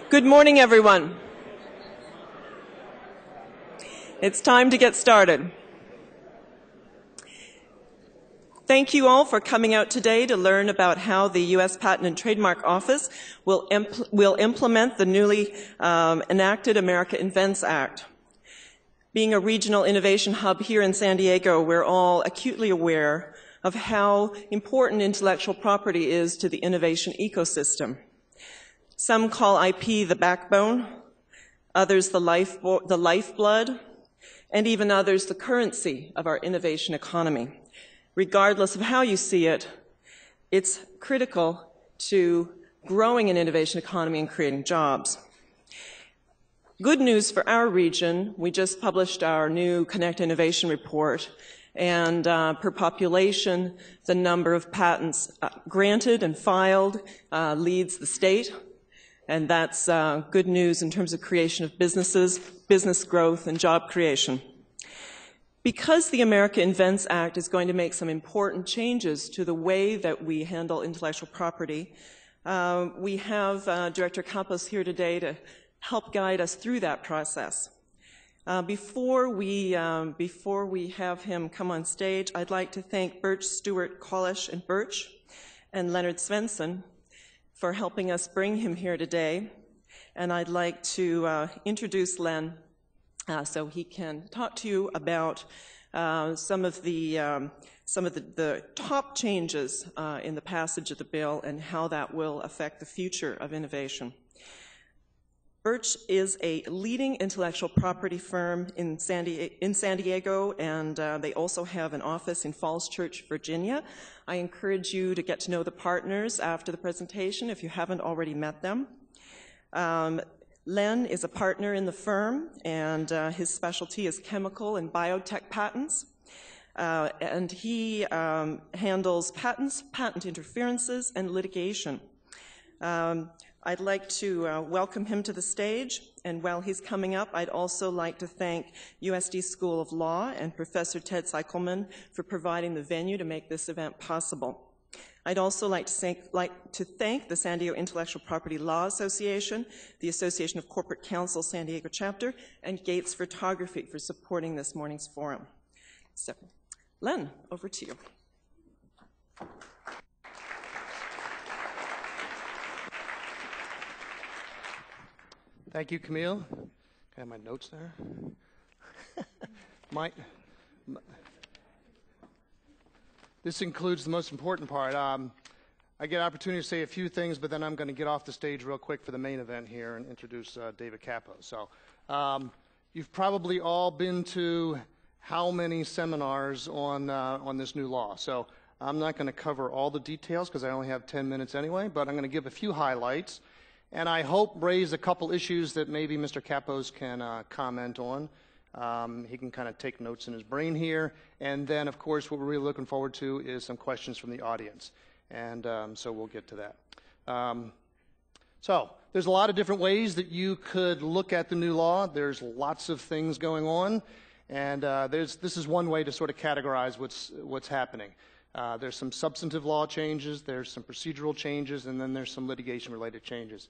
Good morning, everyone. It's time to get started. Thank you all for coming out today to learn about how the U.S. Patent and Trademark Office will implement the newly enacted America Invents Act. Being a regional innovation hub here in San Diego, we're all acutely aware of how important intellectual property is to the innovation ecosystem. Some call IP the backbone, others the lifeblood, and even others the currency of our innovation economy. Regardless of how you see it, it's critical to growing an innovation economy and creating jobs. Good news for our region, we just published our new Connect Innovation report, and per population, the number of patents granted and filed leads the state. And that's good news in terms of creation of businesses, business growth, and job creation. Because the America Invents Act is going to make some important changes to the way that we handle intellectual property, we have Director Kappos here today to help guide us through that process. Before we have him come on stage, I'd like to thank Birch, Stewart, Kolasch, and Birch, and Leonard Svensson for helping us bring him here today. And I'd like to introduce Len so he can talk to you about some of the top changes in the passage of the bill and how that will affect the future of innovation. Birch is a leading intellectual property firm in San Diego, and they also have an office in Falls Church, Virginia. I encourage you to get to know the partners after the presentation if you haven't already met them. Len is a partner in the firm, and his specialty is chemical and biotech patents. And he handles patents, patent interferences, and litigation. I'd like to welcome him to the stage, and while he's coming up, I'd also like to thank USD School of Law and Professor Ted Seichelman for providing the venue to make this event possible. I'd also like to thank the San Diego Intellectual Property Law Association, the Association of Corporate Counsel San Diego chapter, and Gates Photography for supporting this morning's forum. So, Len, over to you. Thank you, Camille. I have my notes there. This includes the most important part. I get an opportunity to say a few things, but then I'm going to get off the stage real quick for the main event here and introduce David Kappos. So, you've probably all been to how many seminars on this new law. So I'm not going to cover all the details because I only have 10 minutes anyway, but I'm going to give a few highlights. And I hope raise a couple issues that maybe Mr. Kappos can comment on. He can kind of take notes in his brain here. And then, of course, what we're really looking forward to is some questions from the audience. And so we'll get to that. So there's a lot of different ways that you could look at the new law. There's lots of things going on. And this is one way to sort of categorize what's happening. There's some substantive law changes, there's some procedural changes, and then there's some litigation-related changes.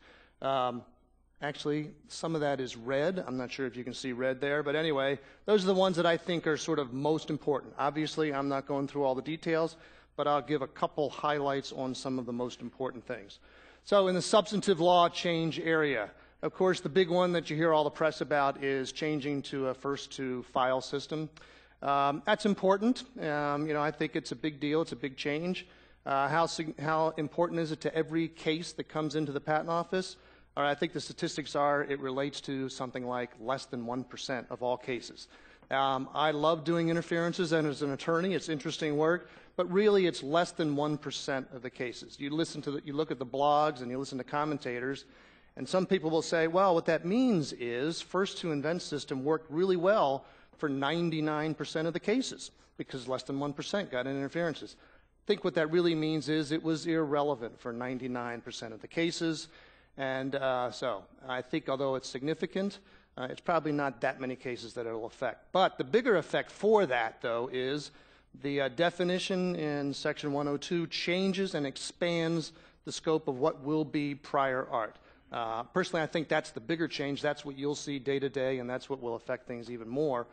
Actually, some of that is red. I'm not sure if you can see red there, but anyway, those are the ones that I think are sort of most important. Obviously, I'm not going through all the details, but I'll give a couple highlights on some of the most important things. So in the substantive law change area, of course, the big one that you hear all the press about is changing to a first-to-file system. That's important. I think it's a big deal. It's a big change. How important is it to every case that comes into the patent office? I think the statistics are it relates to something like less than 1% of all cases. I love doing interferences, and as an attorney, it's interesting work, but really it's less than 1% of the cases. You look at the blogs and you listen to commentators, and some people will say, well, what that means is first-to-invent system worked really well for 99% of the cases because less than 1% got interferences. I think what that really means is it was irrelevant for 99% of the cases. And so I think although it's significant, it's probably not that many cases that it will affect. But the bigger effect for that, though, is the definition in Section 102 changes and expands the scope of what will be prior art. Personally, I think that's the bigger change. That's what you'll see day to day, and that's what will affect things even more,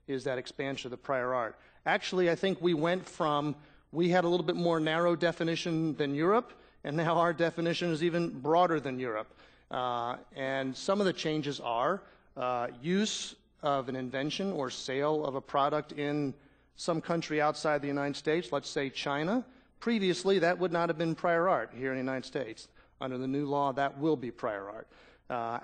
is that expansion of the prior art. Actually, I think we had a little bit more narrow definition than Europe, and now our definition is even broader than Europe. And some of the changes are use of an invention or sale of a product in some country outside the United States, let's say China. Previously, that would not have been prior art here in the United States. Under the new law, that will be prior art.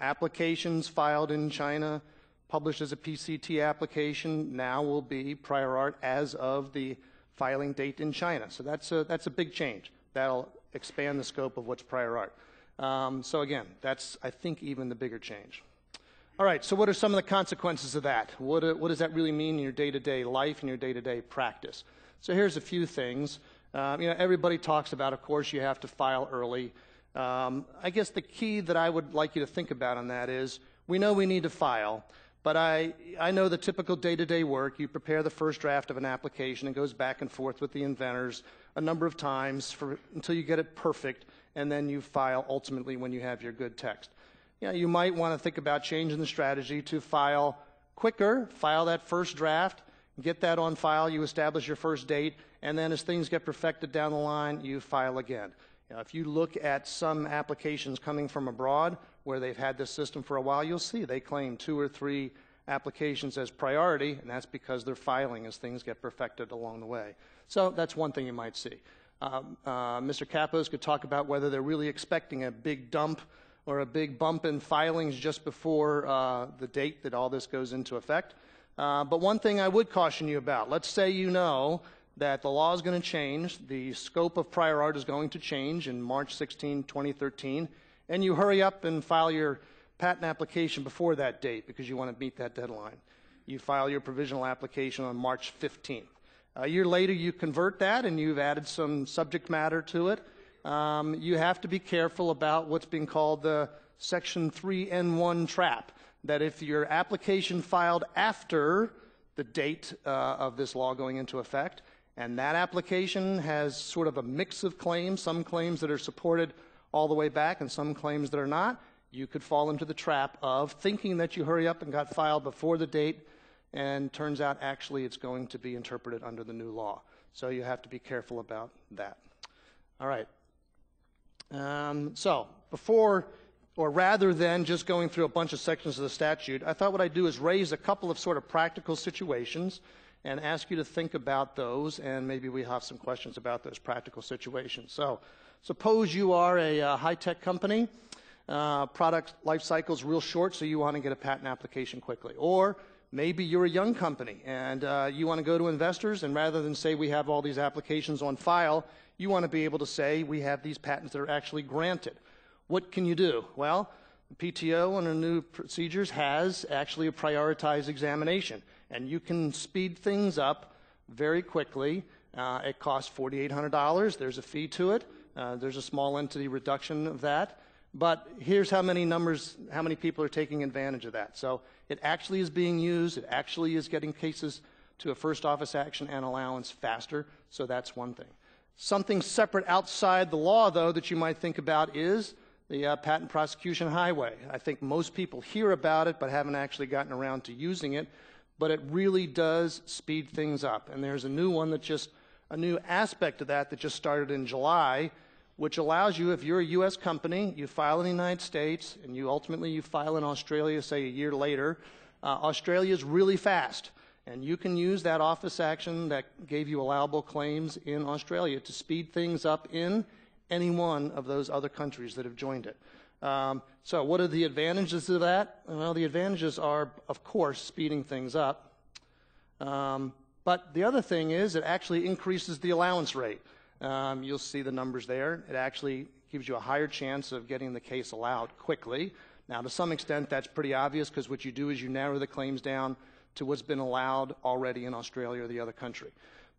Applications filed in China, published as a PCT application, now will be prior art as of the filing date in China. So that's a big change. That'll expand the scope of what's prior art. So again, that's, I think, even the bigger change. All right, so what are some of the consequences of that? What does that really mean in your day-to-day life and your day-to-day practice? So here's a few things. Everybody talks about, of course, you have to file early. I guess the key that I would like you to think about on that is, we know we need to file, but I know the typical day-to-day work. You prepare the first draft of an application. It goes back and forth with the inventors a number of times until you get it perfect, and then you file ultimately when you have your good text. You might want to think about changing the strategy to file quicker, file that first draft, get that on file, you establish your first date, and then as things get perfected down the line, you file again. If you look at some applications coming from abroad where they've had this system for a while, you'll see they claim 2 or 3 applications as priority, and that's because they're filing as things get perfected along the way. So that's one thing you might see. Mr. Kappos could talk about whether they're really expecting a big dump or a big bump in filings just before the date that all this goes into effect. But one thing I would caution you about, let's say you know that the law is going to change, the scope of prior art is going to change in March 16, 2013, and you hurry up and file your patent application before that date because you want to meet that deadline. You file your provisional application on March 15th. A year later, you convert that and you've added some subject matter to it. You have to be careful about what's being called the Section 3N1 trap, that if your application filed after the date of this law going into effect, and that application has sort of a mix of claims, some claims that are supported all the way back and some claims that are not, you could fall into the trap of thinking that you hurry up and got filed before the date, and turns out actually it's going to be interpreted under the new law. So you have to be careful about that. All right. So before, or rather than just going through a bunch of sections of the statute, I thought what I'd do is raise a couple of sort of practical situations and ask you to think about those, and maybe we have some questions about those practical situations. So suppose you are a high-tech company, product life cycle is real short, so you want to get a patent application quickly. Or maybe you're a young company and you want to go to investors, and rather than say we have all these applications on file, you want to be able to say we have these patents that are actually granted. What can you do? Well, the PTO under new procedures has actually a prioritized examination, and you can speed things up very quickly. It costs $4,800. There's a fee to it. There's a small entity reduction of that. But here's how many people are taking advantage of that. So it actually is being used. It actually is getting cases to a first office action and allowance faster. So that's one thing. Something separate outside the law, though, that you might think about is the patent prosecution highway. I think most people hear about it but haven't actually gotten around to using it. But it really does speed things up. And there's a new one a new aspect of that just started in July, which allows you, if you're a U.S. company, you file in the United States, and you ultimately file in Australia, say a year later, Australia is really fast. And you can use that office action that gave you allowable claims in Australia to speed things up in any one of those other countries that have joined it. So what are the advantages of that? Well, the advantages are, of course, speeding things up. But the other thing is it actually increases the allowance rate. You'll see the numbers there. It actually gives you a higher chance of getting the case allowed quickly. Now, to some extent, that's pretty obvious because what you do is you narrow the claims down to what's been allowed already in Australia or the other country.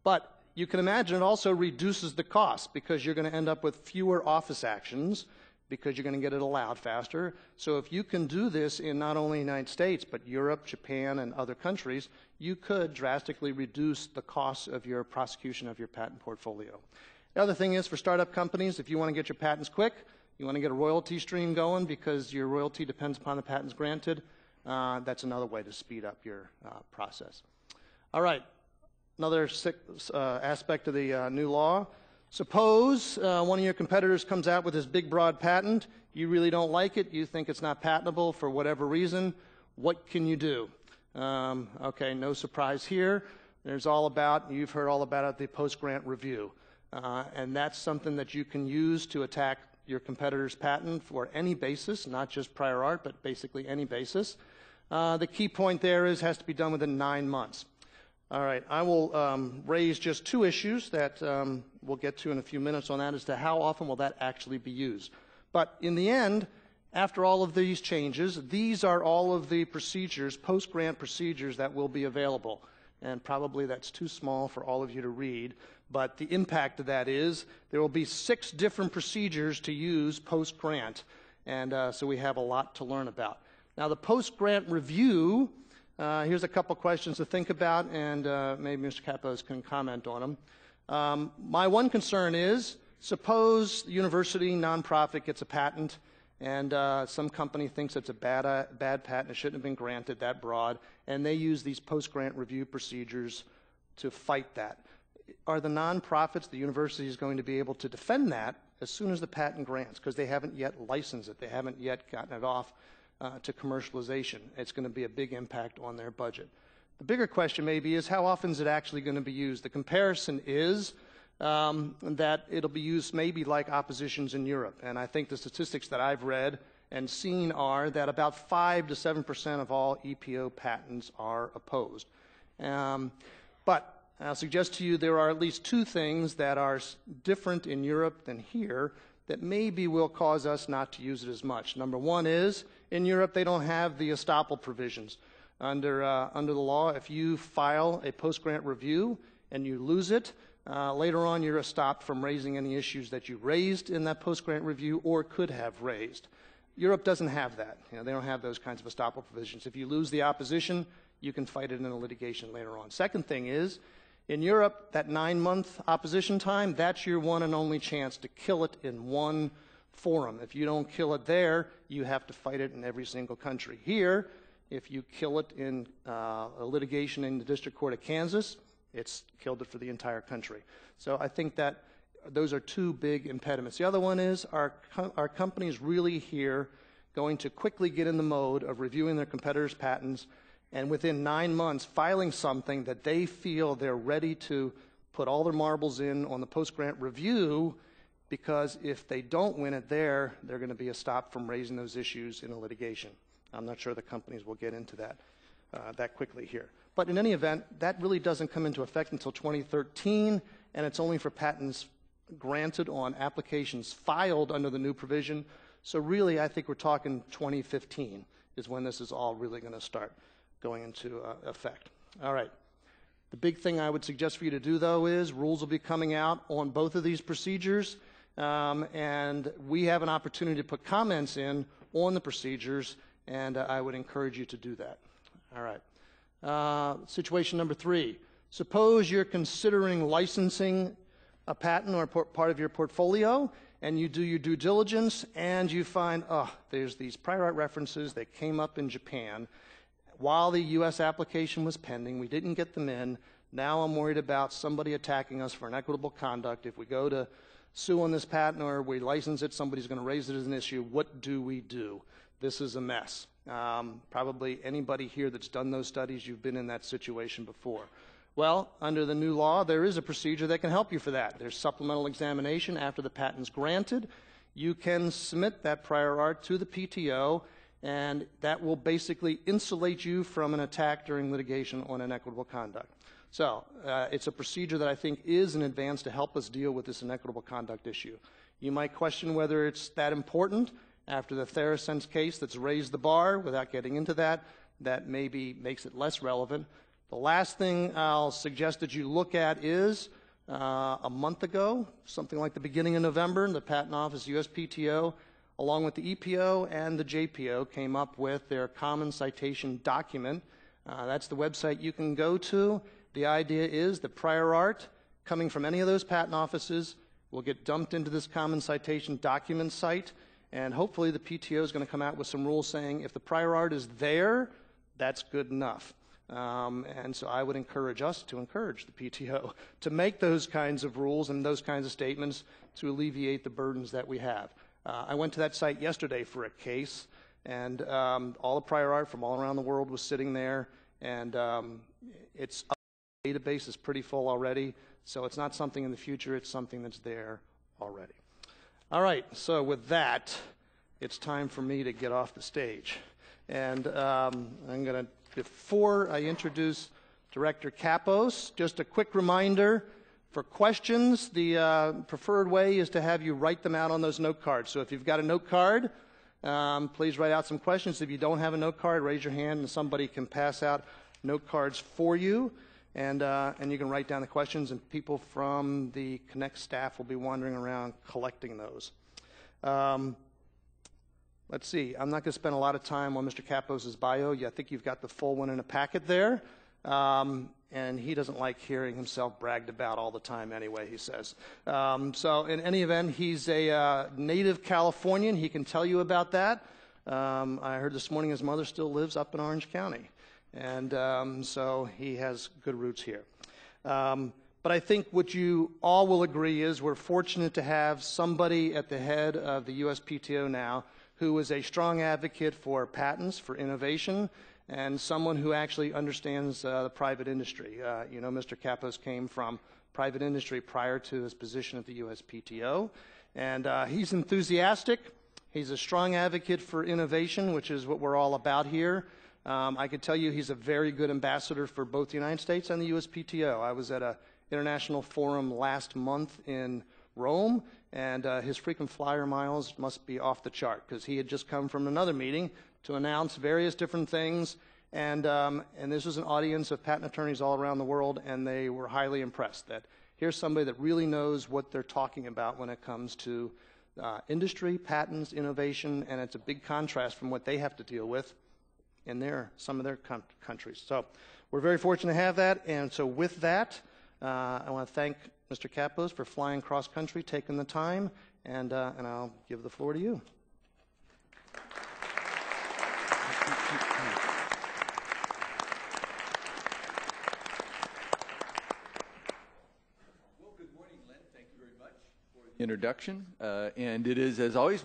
But you can imagine it also reduces the cost because you're going to end up with fewer office actions because you're going to get it allowed faster. So if you can do this in not only the United States, but Europe, Japan, and other countries, you could drastically reduce the costs of your prosecution of your patent portfolio. The other thing is for startup companies, if you want to get your patents quick, You want to get a royalty stream going because your royalty depends upon the patents granted. That's another way to speed up your process. All right, another aspect of the new law. Suppose one of your competitors comes out with this big, broad patent. You really don't like it. You think it's not patentable for whatever reason. What can you do? Okay, no surprise here. There's all about, you've heard all about it, the post-grant review. And that's something that you can use to attack your competitor's patent for any basis, not just prior art, but basically any basis. The key point there is it has to be done within 9 months. All right, I will raise just 2 issues that we'll get to in a few minutes on that as to how often will that actually be used. But in the end, after all of these changes, these are all of the procedures, post-grant procedures that will be available. And probably that's too small for all of you to read, but the impact of that is there will be 6 different procedures to use post-grant, and so we have a lot to learn about. Now, the post-grant review, here's a couple questions to think about, and maybe Mr. Kappos can comment on them. My one concern is, suppose the university, nonprofit, gets a patent, and some company thinks it's a bad patent, it shouldn't have been granted that broad, and they use these post-grant review procedures to fight that. Are the nonprofits, the universities, going to be able to defend that as soon as the patent grants? Because they haven't yet licensed it, they haven't yet gotten it off to commercialization. It's going to be a big impact on their budget. The bigger question maybe is, how often is it actually going to be used? The comparison is that it'll be used maybe like oppositions in Europe. And I think the statistics that I've read and seen are that about 5 to 7% of all EPO patents are opposed. But I'll suggest to you there are at least 2 things that are different in Europe than here that maybe will cause us not to use it as much. Number one is, in Europe they don't have the estoppel provisions. Under the law, if you file a post-grant review and you lose it, later on you're stopped from raising any issues that you raised in that post-grant review or could have raised. Europe doesn't have that. You know, they don't have those kinds of estoppel provisions. If you lose the opposition, you can fight it in a litigation later on. Second thing is, in Europe, that 9-month opposition time, that's your one and only chance to kill it in one forum. If you don't kill it there, you have to fight it in every single country. Here, if you kill it in a litigation in the District Court of Kansas, it's killed it for the entire country. So I think that those are 2 big impediments. The other one is, are companies really here going to quickly get in the mode of reviewing their competitors' patents and within 9 months filing something that they feel they're ready to put all their marbles in on the post-grant review, because if they don't win it there, they're going to be stopped from raising those issues in a litigation. I'm not sure the companies will get into that that quickly here. But in any event, that really doesn't come into effect until 2013, and it's only for patents granted on applications filed under the new provision. So really, I think we're talking 2015 is when this is all really going to start going into effect. All right. The big thing I would suggest for you to do, though, is rules will be coming out on both of these procedures, and we have an opportunity to put comments in on the procedures, and I would encourage you to do that. All right. Situation number 3. Suppose you're considering licensing a patent or part of your portfolio, and you do your due diligence, and you find, there's these prior art references that came up in Japan while the U.S. application was pending. We didn't get them in. Now I'm worried about somebody attacking us for inequitable conduct. If we go to sue on this patent or we license it, somebody's going to raise it as an issue. What do we do? This is a mess. Probably anybody here that's done those studies, you've been in that situation before. Well, under the new law, there is a procedure that can help you for that. There's supplemental examination after the patent's granted. You can submit that prior art to the PTO, and that will basically insulate you from an attack during litigation on inequitable conduct. So it's a procedure that I think is an advance to help us deal with this inequitable conduct issue. You might question whether it's that important. After the TheraSense case that's raised the bar, without getting into that, that maybe makes it less relevant. The last thing I'll suggest that you look at is a month ago, something like the beginning of November, the Patent Office, USPTO, along with the EPO and the JPO, came up with their common citation document. That's the website you can go to. The idea is that prior art coming from any of those patent offices will get dumped into this common citation document site, and hopefully the PTO is going to come out with some rules saying if the prior art is there, that's good enough. And so I would encourage us to encourage the PTO to make those kinds of rules and those kinds of statements to alleviate the burdens that we have. I went to that site yesterday for a case, and all the prior art from all around the world was sitting there, and its database is pretty full already, so it's not something in the future, it's something that's there already. All right, so with that, it's time for me to get off the stage. And I'm going to, before I introduce Director Kappos, just a quick reminder, for questions, the preferred way is to have you write them out on those note cards. So if you've got a note card, please write out some questions. If you don't have a note card, raise your hand and somebody can pass out note cards for you. And you can write down the questions, and people from the Connect staff will be wandering around collecting those. Let's see. I'm not going to spend a lot of time on Mr. Kappos' bio. I think you've got the full one in a packet there. And he doesn't like hearing himself bragged about all the time anyway, he says. So in any event, he's a native Californian. He can tell you about that. I heard this morning his mother still lives up in Orange County. And so he has good roots here. But I think what you all will agree is we're fortunate to have somebody at the head of the USPTO now who is a strong advocate for patents, for innovation, and someone who actually understands the private industry. You know, Mr. Kappos came from private industry prior to his position at the USPTO, and he's enthusiastic. He's a strong advocate for innovation, which is what we're all about here. I could tell you he's a very good ambassador for both the United States and the USPTO. I was at an international forum last month in Rome, and his frequent flyer miles must be off the chart because he had just come from another meeting to announce various different things, and this was an audience of patent attorneys all around the world, and they were highly impressed that here's somebody that really knows what they're talking about when it comes to industry, patents, innovation, and it's a big contrast from what they have to deal with in some of their countries. So we're very fortunate to have that, and so with that, I want to thank Mr. Kappos for flying cross-country, taking the time, and I'll give the floor to you. Well, good morning, Len. Thank you very much for the introduction. And it is, as always,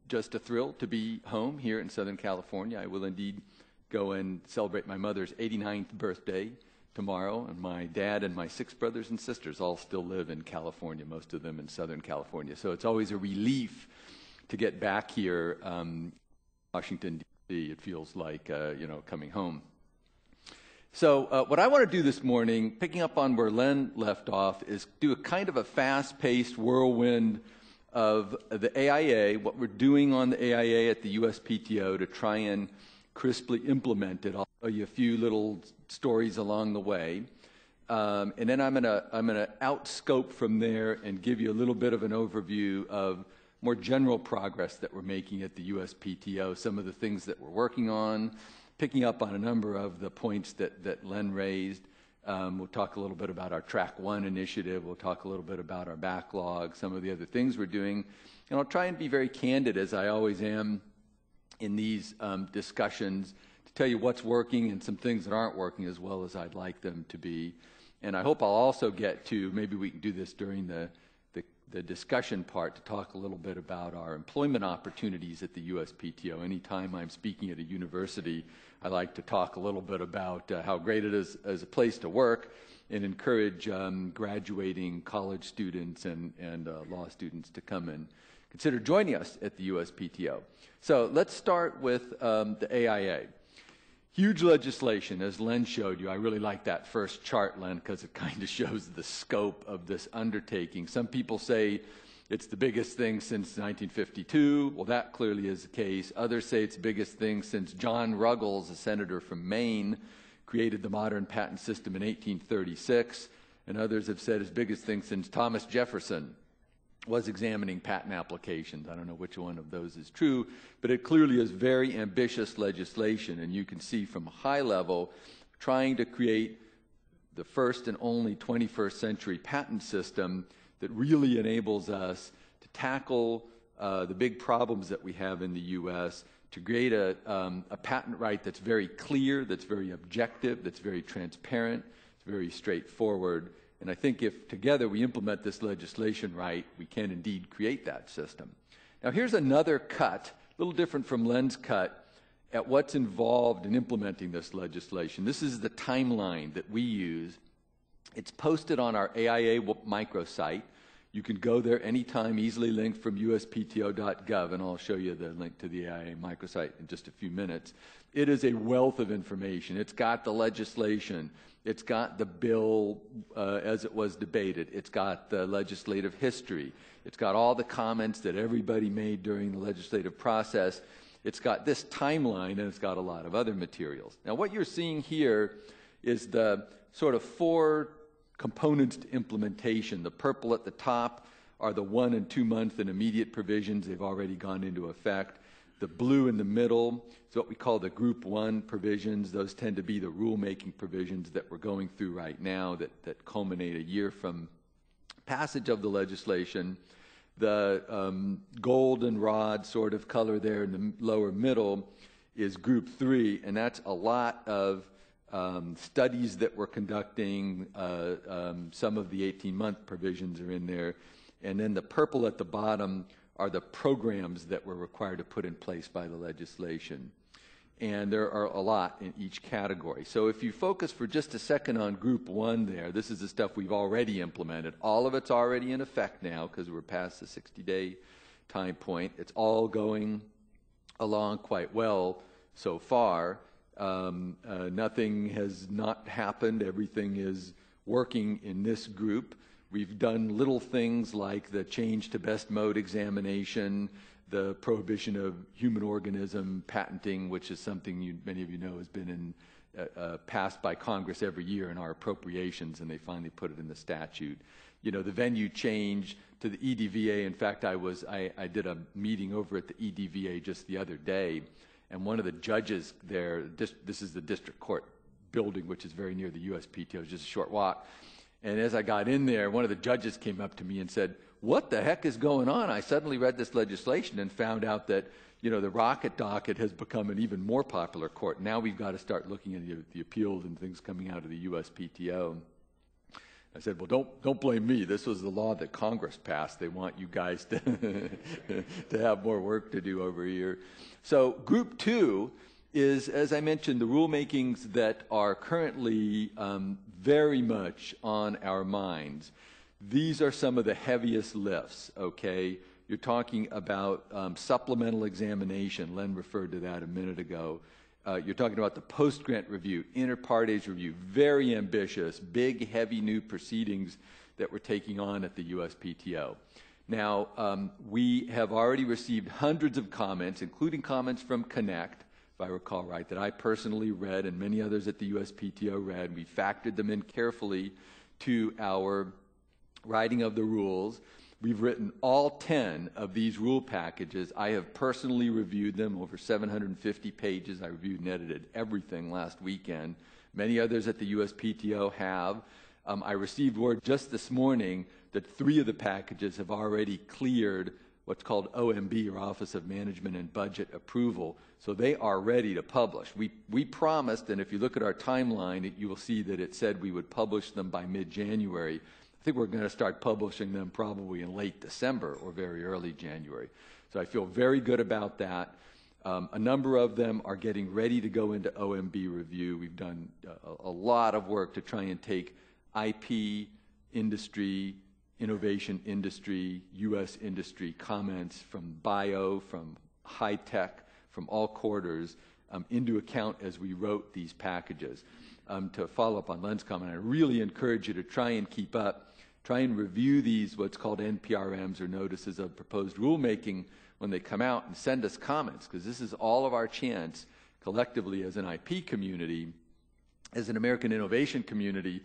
just a thrill to be home here in Southern California. I will indeed go and celebrate my mother's 89th birthday tomorrow, and my dad and my 6 brothers and sisters all still live in California, most of them in Southern California. So it's always a relief to get back here, Washington, D.C. It feels like, coming home. So what I want to do this morning, picking up on where Len left off, is do a kind of a fast-paced whirlwind of the AIA, what we're doing on the AIA at the USPTO to try and crisply implement it. I'll tell you a few little stories along the way, and then I'm gonna outscope from there and give you a little bit of an overview of more general progress that we're making at the USPTO, some of the things that we're working on, picking up on a number of the points that Len raised. We'll talk a little bit about our Track 1 initiative. We'll talk a little bit about our backlog, some of the other things we're doing. And I'll try and be very candid, as I always am in these discussions, to tell you what's working and some things that aren't working as well as I'd like them to be. And I hope I'll also get to, maybe we can do this during the discussion part, to talk a little bit about our employment opportunities at the USPTO. Anytime I'm speaking at a university, I like to talk a little bit about how great it is as a place to work and encourage graduating college students and law students to come and consider joining us at the USPTO. So let's start with the AIA. Huge legislation, as Len showed you. I really like that first chart, Len, because it kind of shows the scope of this undertaking. Some people say it's the biggest thing since 1952. Well, that clearly is the case. Others say it's the biggest thing since John Ruggles, a senator from Maine, created the modern patent system in 1836. And others have said it's the biggest thing since Thomas Jefferson was examining patent applications. I don't know which one of those is true, but it clearly is very ambitious legislation, and you can see from a high level trying to create the first and only 21st century patent system that really enables us to tackle the big problems that we have in the U.S., to create a patent right that's very clear, that's very objective, that's very transparent, it's very straightforward. And I think if together we implement this legislation right, we can indeed create that system. Now here's another cut, a little different from Len's cut, at what's involved in implementing this legislation. This is the timeline that we use. It's posted on our AIA microsite. You can go there anytime, easily linked from USPTO.gov, and I'll show you the link to the AIA microsite in just a few minutes. It is a wealth of information. It's got the legislation. It's got the bill as it was debated. It's got the legislative history. It's got all the comments that everybody made during the legislative process. It's got this timeline, and it's got a lot of other materials. Now, what you're seeing here is the sort of 4 components to implementation. The purple at the top are the 1- and 2-month and immediate provisions. They've already gone into effect. The blue in the middle is what we call the Group 1 provisions. Those tend to be the rulemaking provisions that we're going through right now that culminate a year from passage of the legislation. The golden rod sort of color there in the lower middle is Group 3, and that's a lot of studies that we're conducting. Some of the 18-month provisions are in there. And then the purple at the bottom are the programs that we're required to put in place by the legislation. And there are a lot in each category. So if you focus for just a second on Group 1 there, this is the stuff we've already implemented. All of it's already in effect now because we're past the 60-day time point. It's all going along quite well so far. Nothing has not happened. Everything is working in this group. We've done little things like the change to best mode examination, the prohibition of human organism patenting, which is something many of you know has been passed by Congress every year in our appropriations, and they finally put it in the statute. You know, the venue change to the EDVA. In fact, I did a meeting over at the EDVA just the other day, and one of the judges there, this is the district court building, which is very near the USPTO, just a short walk. And as I got in there, one of the judges came up to me and said, "What the heck is going on?" I suddenly read this legislation and found out that, you know, the rocket docket has become an even more popular court. Now we've got to start looking at the appeals and things coming out of the USPTO. I said, well, don't blame me. This was the law that Congress passed. They want you guys to, to have more work to do over here. So Group 2 is, as I mentioned, the rulemakings that are currently very much on our minds. These are some of the heaviest lifts, okay? You're talking about supplemental examination. Len referred to that a minute ago. You're talking about the post-grant review, inter partes review, very ambitious, big, heavy new proceedings that we're taking on at the USPTO. Now, we have already received hundreds of comments, including comments from Connect, if I recall right, that I personally read and many others at the USPTO read. We factored them in carefully to our writing of the rules. We've written all 10 of these rule packages. I have personally reviewed them, over 750 pages. I reviewed and edited everything last weekend. Many others at the USPTO have. I received word just this morning that 3 of the packages have already cleared what's called OMB, or Office of Management and Budget approval. So they are ready to publish. We promised, and if you look at our timeline, you will see that it said we would publish them by mid-January. I think we're going to start publishing them probably in late December or very early January. So I feel very good about that. A number of them are getting ready to go into OMB review. We've done a lot of work to try and take IP industry, innovation industry, U.S. industry comments from bio, from high tech, from all quarters into account as we wrote these packages. To follow up on Len's comment, I really encourage you to try and keep up, try and review these what's called NPRMs, or notices of proposed rulemaking, when they come out, and send us comments, because this is all of our chance collectively as an IP community, as an American innovation community,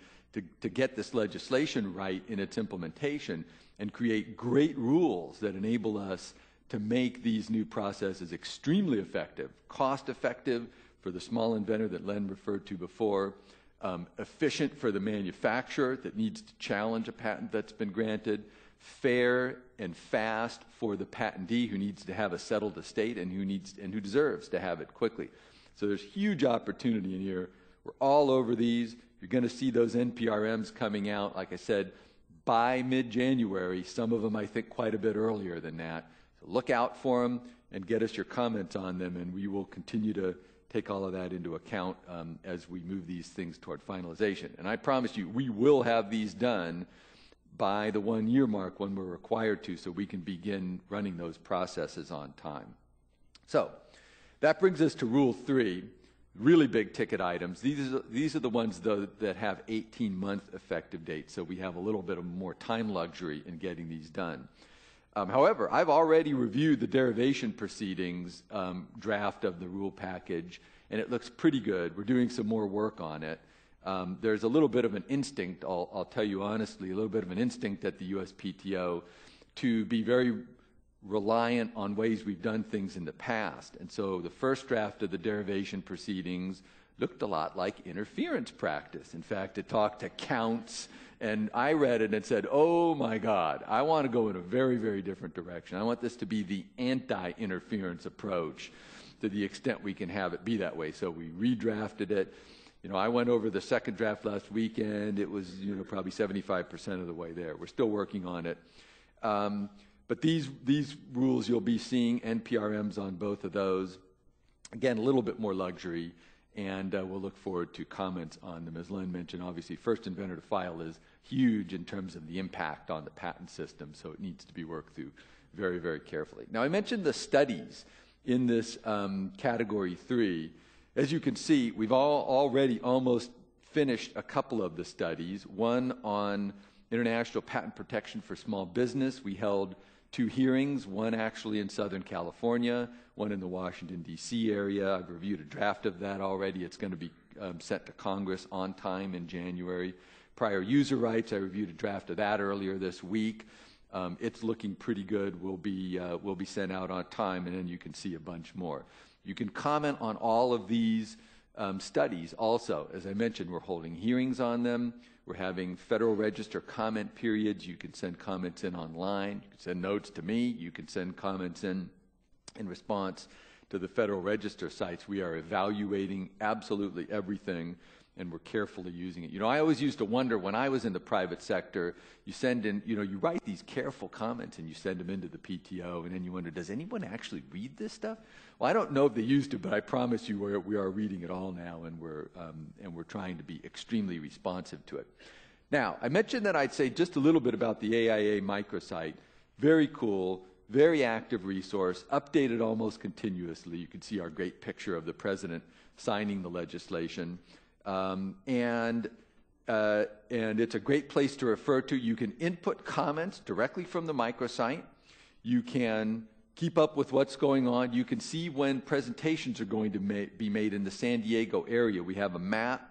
to get this legislation right in its implementation and create great rules that enable us to make these new processes extremely effective, cost-effective for the small inventor that Len referred to before, efficient for the manufacturer that needs to challenge a patent that's been granted, fair and fast for the patentee who needs to have a settled estate and who deserves to have it quickly. So there's huge opportunity in here. We're all over these. You're going to see those NPRMs coming out, like I said, by mid-January. Some of them, I think, quite a bit earlier than that. So look out for them and get us your comments on them, and we will continue to take all of that into account as we move these things toward finalization. And I promise you, we will have these done by the 1-year mark when we're required to, so we can begin running those processes on time. So that brings us to Rule 3, really big ticket items. These are the ones, though, that have 18-month effective dates, so we have a little bit of more time luxury in getting these done. However, I've already reviewed the derivation proceedings draft of the rule package, and it looks pretty good. We're doing some more work on it. There's a little bit of an instinct, I'll tell you honestly, a little bit of an instinct at the USPTO to be very reliant on ways we've done things in the past. And so the first draft of the derivation proceedings looked a lot like interference practice. In fact, it talked to counts, and I read it and said, oh my God, I want to go in a very, very different direction. I want this to be the anti-interference approach to the extent we can have it be that way. So we redrafted it. You know, I went over the second draft last weekend. It was, you know, probably 75% of the way there. We're still working on it. But these rules, you'll be seeing NPRMs on both of those. Again, a little bit more luxury, and we'll look forward to comments on them. As Len mentioned, obviously, first inventor to file is huge in terms of the impact on the patent system, so it needs to be worked through very, very carefully. Now, I mentioned the studies in this Category 3. As you can see, we've already almost finished a couple of the studies, one on international patent protection for small business. We held 2 hearings, one actually in Southern California, one in the Washington, D.C. area. I've reviewed a draft of that already. It's going to be sent to Congress on time in January. Prior user rights, I reviewed a draft of that earlier this week. It's looking pretty good. Will be sent out on time, and then you can see a bunch more. You can comment on all of these studies also. As I mentioned, we're holding hearings on them. We're having Federal Register comment periods. You can send comments in online. You can send notes to me. You can send comments in response to the Federal Register sites. We are evaluating absolutely everything, and we're carefully using it. You know, I always used to wonder when I was in the private sector, you send in, you know, you write these careful comments and you send them into the PTO, and then you wonder, does anyone actually read this stuff? Well, I don't know if they used to, but I promise you we are reading it all now, and we're trying to be extremely responsive to it. Now, I mentioned that I'd say just a little bit about the AIA microsite. Very cool, very active resource, updated almost continuously. You can see our great picture of the president signing the legislation. And it's a great place to refer to. You can input comments directly from the microsite. You can keep up with what's going on. You can see when presentations are going to be made in the San Diego area. We have a map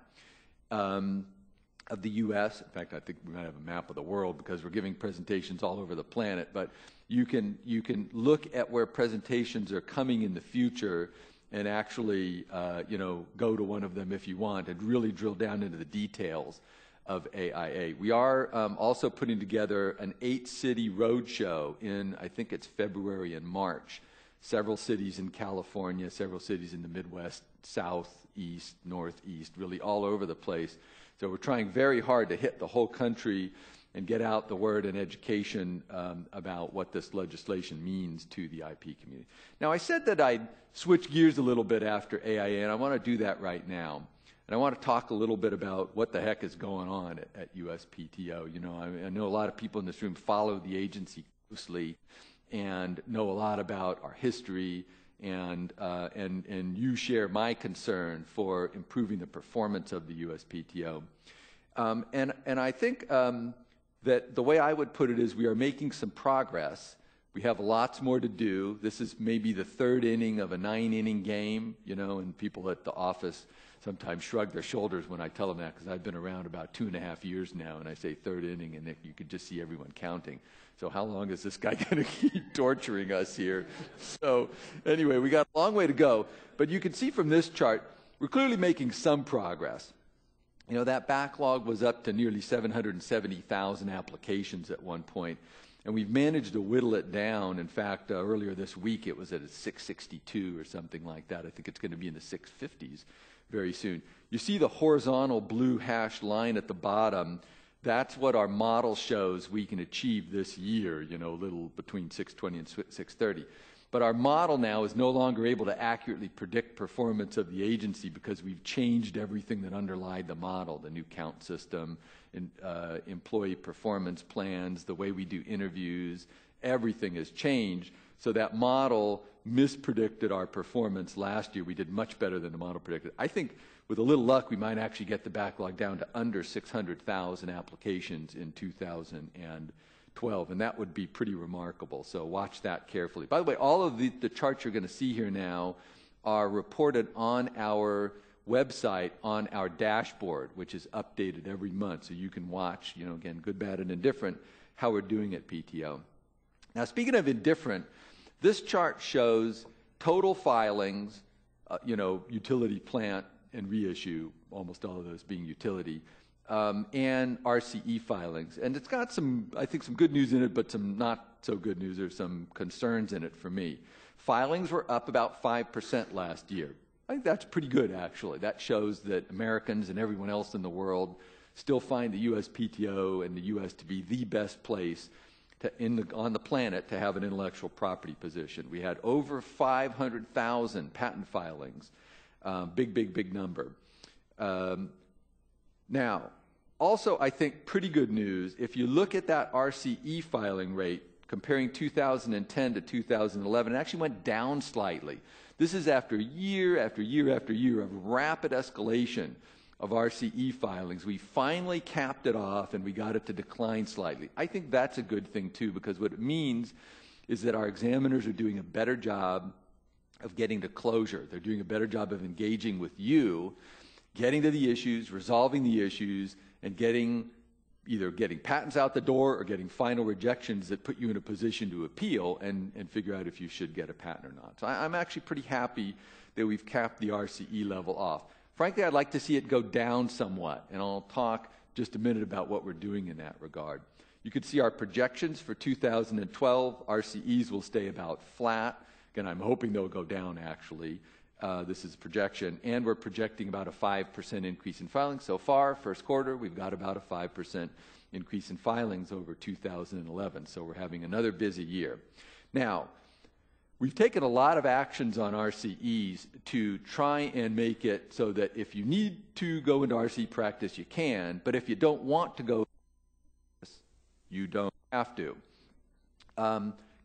of the U.S. In fact, I think we might have a map of the world because we're giving presentations all over the planet. But you can look at where presentations are coming in the future and actually, you know, go to one of them if you want and really drill down into the details of AIA. We are also putting together an 8-city roadshow in, I think it's February and March. Several cities in California, several cities in the Midwest, South, East, Northeast, really all over the place. So we're trying very hard to hit the whole country and get out the word and education about what this legislation means to the IP community. Now, I said that I'd switch gears a little bit after AIA, and I want to do that right now. And I want to talk a little bit about what the heck is going on at USPTO. You know, I know a lot of people in this room follow the agency closely and know a lot about our history, and you share my concern for improving the performance of the USPTO. And I think that the way I would put it is we are making some progress. We have lots more to do. This is maybe the 3rd inning of a 9-inning game, you know, and people at the office sometimes shrug their shoulders when I tell them that because I've been around about 2.5 years now, and I say 3rd inning, and you could just see everyone counting. So how long is this guy going to keep torturing us here? So anyway, we got a long way to go. But you can see from this chart, we're clearly making some progress. You know, that backlog was up to nearly 770,000 applications at one point. And we've managed to whittle it down. In fact, earlier this week it was at a 662 or something like that. I think it's going to be in the 650s very soon. You see the horizontal blue hashed line at the bottom. That's what our model shows we can achieve this year, you know, a little between 620 and 630. But our model now is no longer able to accurately predict performance of the agency because we've changed everything that underlied the model, the new count system, employee performance plans, the way we do interviews. Everything has changed. So that model mispredicted our performance last year. We did much better than the model predicted. I think with a little luck, we might actually get the backlog down to under 600,000 applications in 2012, and that would be pretty remarkable. So watch that carefully. By the way, all of the charts you're going to see here now are reported on our website, on our dashboard, which is updated every month. So you can watch, you know, again, good, bad, and indifferent, how we're doing at PTO. Now, speaking of indifferent, this chart shows total filings, you know, utility, plant, and reissue, almost all of those being utility, and RCE filings. And it's got some, I think, some good news in it, but some not so good news or some concerns in it for me. Filings were up about 5% last year. I think that's pretty good, actually. That shows that Americans and everyone else in the world still find the USPTO and the U.S. to be the best place on the planet to have an intellectual property position. We had over 500,000 patent filings. Big number. Now, also, I think pretty good news, if you look at that RCE filing rate, comparing 2010 to 2011, it actually went down slightly. This is after year after year after year of rapid escalation of RCE filings. We finally capped it off and we got it to decline slightly. I think that's a good thing too, because what it means is that our examiners are doing a better job of getting to closure. They're doing a better job of engaging with you, getting to the issues, resolving the issues, and either getting patents out the door or getting final rejections that put you in a position to appeal and figure out if you should get a patent or not. So I'm actually pretty happy that we've capped the RCE level off. Frankly, I'd like to see it go down somewhat, and I'll talk just a minute about what we're doing in that regard. You can see our projections for 2012. RCEs will stay about flat. Again, I'm hoping they'll go down, actually. This is a projection, and we're projecting about a 5% increase in filings. So far, first quarter, we've got about a 5% increase in filings over 2011, so we're having another busy year. Now, we've taken a lot of actions on RCEs to try and make it so that if you need to go into RCE practice, you can, but if you don't want to go, you don't have to.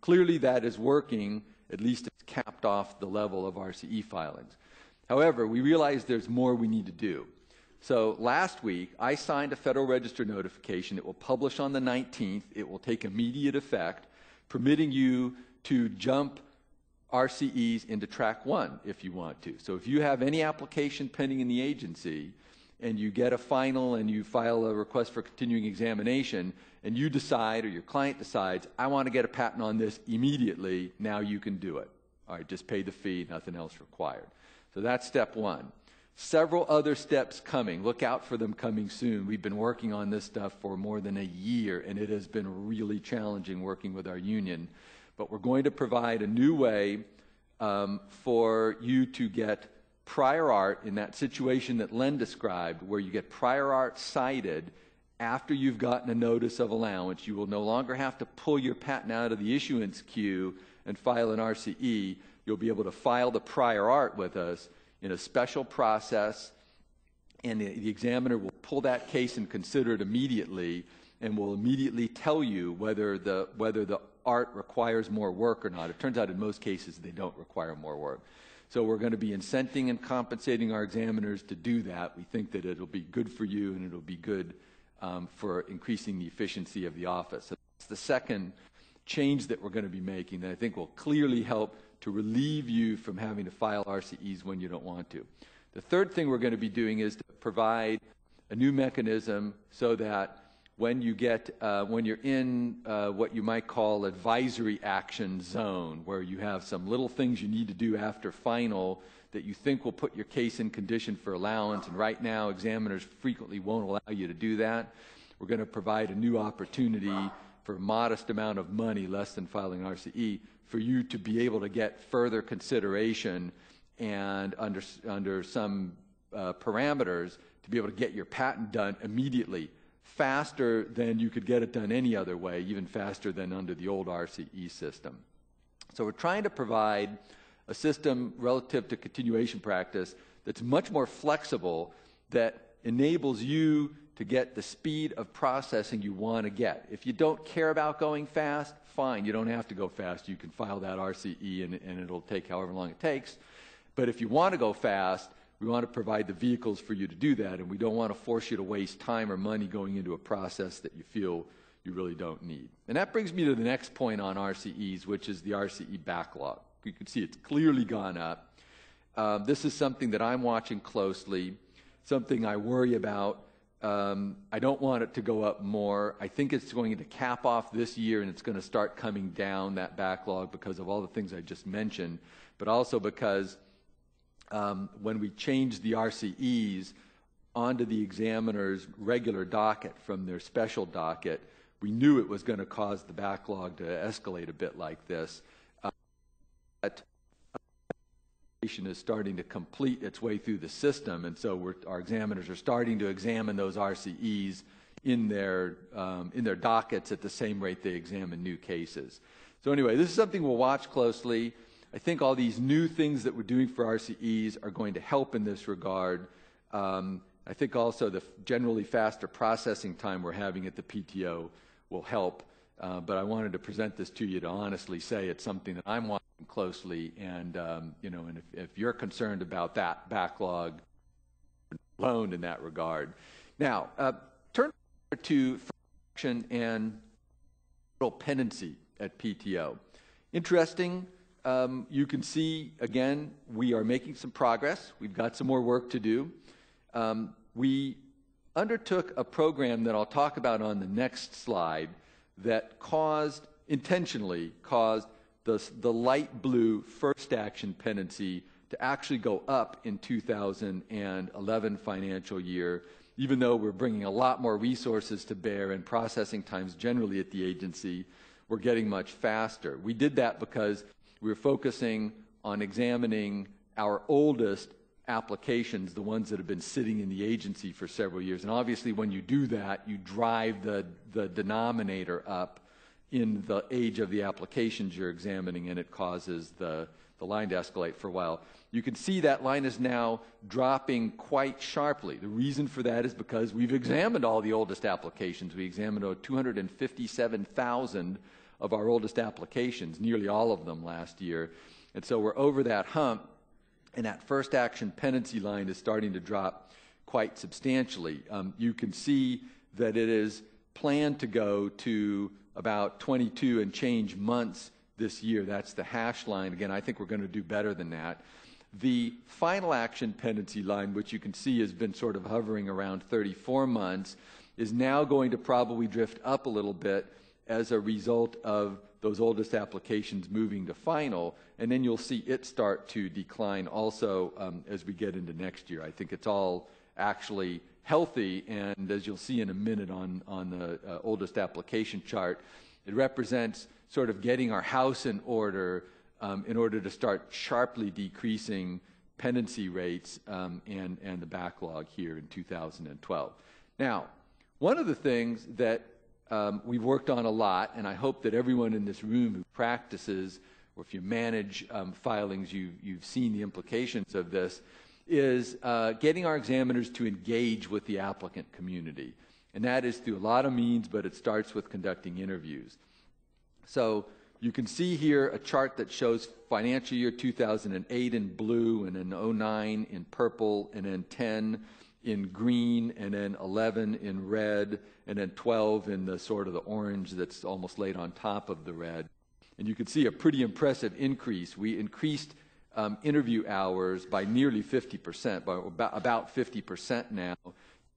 Clearly, that is working. At least it's capped off the level of RCE filings. However, we realize there's more we need to do. So last week, I signed a Federal Register notification. It will publish on the 19th. It will take immediate effect, permitting you to jump RCEs into Track 1 if you want to. So if you have any application pending in the agency and you get a final and you file a request for continuing examination and you decide or your client decides, I want to get a patent on this immediately, now you can do it. All right, just pay the fee, nothing else required. So that's step one. Several other steps coming. Look out for them coming soon. We've been working on this stuff for more than a year, and it has been really challenging working with our union. But we're going to provide a new way for you to get prior art in that situation that Len described, where you get prior art cited after you've gotten a notice of allowance. You will no longer have to pull your patent out of the issuance queue and file an RCE. You'll be able to file the prior art with us in a special process, and the examiner will pull that case and consider it immediately and will immediately tell you whether the art requires more work or not. It turns out in most cases they don't require more work. So we're going to be incenting and compensating our examiners to do that. We think that it'll be good for you and it'll be good for increasing the efficiency of the office. So that's the second change that we're going to be making that I think will clearly help to relieve you from having to file RCEs when you don't want to. The third thing we're going to be doing is to provide a new mechanism so that when you get, when you're in what you might call advisory action zone, where you have some little things you need to do after final that you think will put your case in condition for allowance, and right now examiners frequently won't allow you to do that, we're going to provide a new opportunity for a modest amount of money, less than filing RCE, for you to be able to get further consideration and under some parameters to be able to get your patent done immediately, faster than you could get it done any other way, even faster than under the old RCE system. So we're trying to provide a system relative to continuation practice that's much more flexible, that enables you to get the speed of processing you want to get. If you don't care about going fast, fine, you don't have to go fast. You can file that RCE and it'll take however long it takes. But if you want to go fast, we want to provide the vehicles for you to do that, and we don't want to force you to waste time or money going into a process that you feel you really don't need. And that brings me to the next point on RCEs, which is the RCE backlog. You can see it's clearly gone up. This is something that I'm watching closely, something I worry about. I don't want it to go up more. I think it's going to cap off this year, and it's going to start coming down, that backlog, because of all the things I just mentioned, but also because when we changed the RCEs onto the examiner's regular docket from their special docket, we knew it was going to cause the backlog to escalate a bit like this. But is starting to complete its way through the system, and so our examiners are starting to examine those RCEs in their dockets at the same rate they examine new cases. So anyway, this is something we'll watch closely. I think all these new things that we're doing for RCEs are going to help in this regard. I think also the generally faster processing time we're having at the PTO will help. But I wanted to present this to you to honestly say it's something that I'm watching closely, and and if you're concerned about that backlog, alone in that regard. Now, turn to action and pendency at PTO. Interesting. You can see, again, we are making some progress. We've got some more work to do. We undertook a program that I'll talk about on the next slide that intentionally caused the light blue first action pendency to actually go up in 2011 financial year, even though we're bringing a lot more resources to bear and processing times generally at the agency, we're getting much faster. We did that because we were focusing on examining our oldest applications, the ones that have been sitting in the agency for several years. And obviously when you do that, you drive the denominator up in the age of the applications you're examining, and it causes the line to escalate for a while. You can see that line is now dropping quite sharply. The reason for that is because we've examined all the oldest applications. We examined 257,000 of our oldest applications, nearly all of them last year. And so we're over that hump, and that first action pendency line is starting to drop quite substantially. You can see that it is planned to go to about 22 and change months this year. That's the hash line. Again, I think we're going to do better than that. The final action pendency line, which you can see has been sort of hovering around 34 months, is now going to probably drift up a little bit as a result of those oldest applications moving to final, and then you'll see it start to decline also as we get into next year. I think it's all actually healthy, and as you'll see in a minute on the oldest application chart, it represents sort of getting our house in order to start sharply decreasing pendency rates and the backlog here in 2012. Now, one of the things that we've worked on a lot, and I hope that everyone in this room who practices, or if you manage filings, you've seen the implications of this, is getting our examiners to engage with the applicant community. And that is through a lot of means, but it starts with conducting interviews. So you can see here a chart that shows financial year 2008 in blue, and then 09 in purple, and then 10 in green, and then 11 in red, and then 12 in the sort of the orange that's almost laid on top of the red. And you can see a pretty impressive increase. We increased interview hours by nearly 50%, by about 50% now,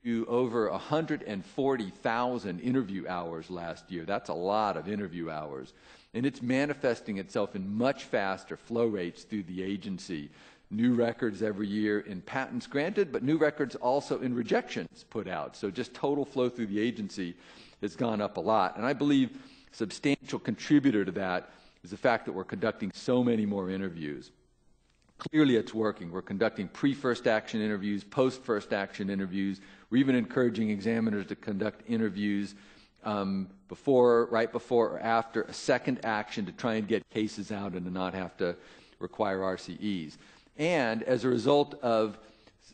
to over 140,000 interview hours last year. That's a lot of interview hours. And it's manifesting itself in much faster flow rates through the agency. New records every year in patents granted, but new records also in rejections put out. So just total flow through the agency has gone up a lot. And I believe substantial contributor to that is the fact that we're conducting so many more interviews. Clearly it's working. We're conducting pre-first action interviews, post-first action interviews. We're even encouraging examiners to conduct interviews right before or after a second action to try and get cases out and to not have to require RCEs. And as a result of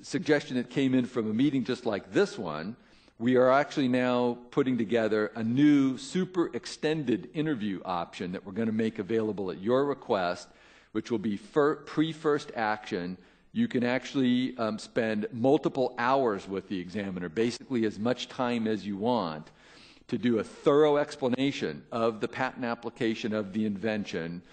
suggestion that came in from a meeting just like this one, we are actually now putting together a new super extended interview option that we're going to make available at your request, which will be pre-first action. You can actually spend multiple hours with the examiner, basically as much time as you want, to do a thorough explanation of the patent application of the invention,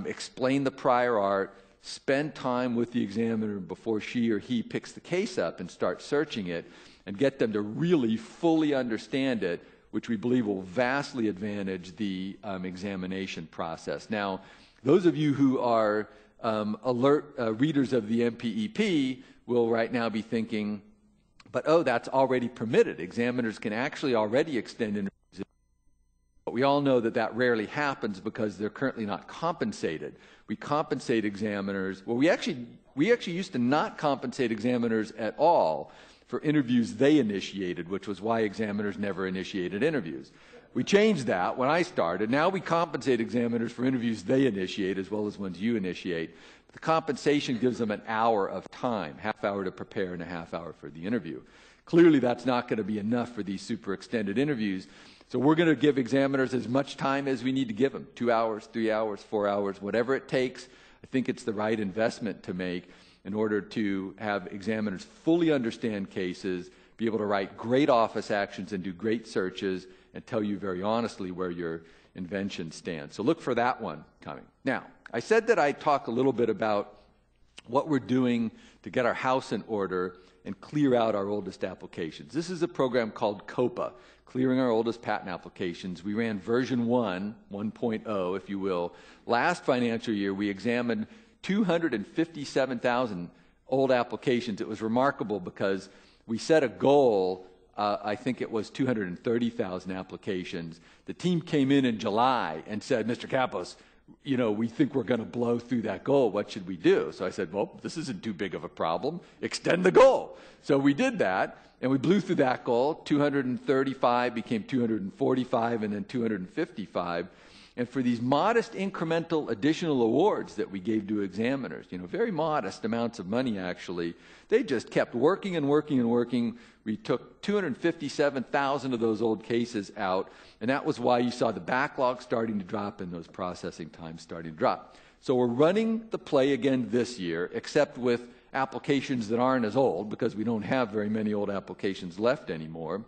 explain the prior art, spend time with the examiner before she or he picks the case up and starts searching it, and get them to really fully understand it, which we believe will vastly advantage the examination process. Now, those of you who are alert readers of the MPEP will right now be thinking, but oh, that's already permitted. Examiners can actually already extend interviews. But we all know that that rarely happens because they're currently not compensated. We compensate examiners. Well, we actually used to not compensate examiners at all for interviews they initiated, which was why examiners never initiated interviews. We changed that when I started. Now we compensate examiners for interviews they initiate as well as ones you initiate. The compensation gives them an hour of time, half hour to prepare and a half hour for the interview. Clearly that's not going to be enough for these super extended interviews. So we're going to give examiners as much time as we need to give them, 2 hours, 3 hours, 4 hours, whatever it takes. I think it's the right investment to make in order to have examiners fully understand cases, be able to write great office actions and do great searches, and tell you very honestly where your invention stands. So look for that one coming. Now, I said that I'd talk a little bit about what we're doing to get our house in order and clear out our oldest applications. This is a program called COPA, Clearing Our Oldest Patent Applications. We ran version 1.0, if you will. Last financial year, we examined 257,000 old applications. It was remarkable because we set a goal, I think it was 230,000 applications. The team came in July and said, Mr. Kappos, you know, we think we're going to blow through that goal. What should we do? So I said, well, this isn't too big of a problem. Extend the goal. So we did that, and we blew through that goal. 235 became 245, and then 255. And for these modest incremental additional awards that we gave to examiners, you know, very modest amounts of money actually, they just kept working and working and working. We took 257,000 of those old cases out, and that was why you saw the backlog starting to drop and those processing times starting to drop. So we're running the play again this year, except with applications that aren't as old, because we don't have very many old applications left anymore.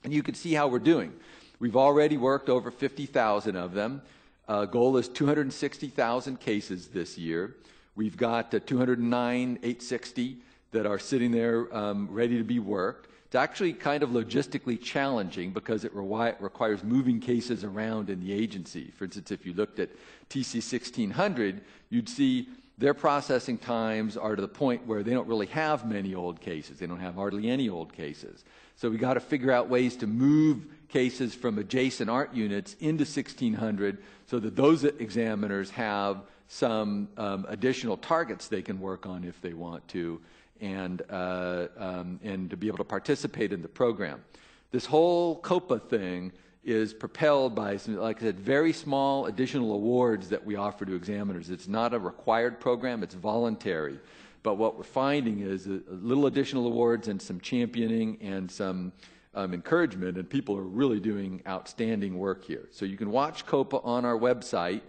And you can see how we're doing. We've already worked over 50,000 of them. Goal is 260,000 cases this year. We've got 209,860 that are sitting there ready to be worked. It's actually kind of logistically challenging because it requires moving cases around in the agency. For instance, if you looked at TC 1600, you'd see their processing times are to the point where they don't really have many old cases. They don't have hardly any old cases. So we got to figure out ways to move cases from adjacent art units into 1600 so that those examiners have some additional targets they can work on if they want to, and to be able to participate in the program. This whole COPA thing is propelled by, like I said, very small additional awards that we offer to examiners. It's not a required program, it's voluntary. But what we're finding is a little additional awards and some championing and some encouragement, and people are really doing outstanding work here. So you can watch COPA on our website,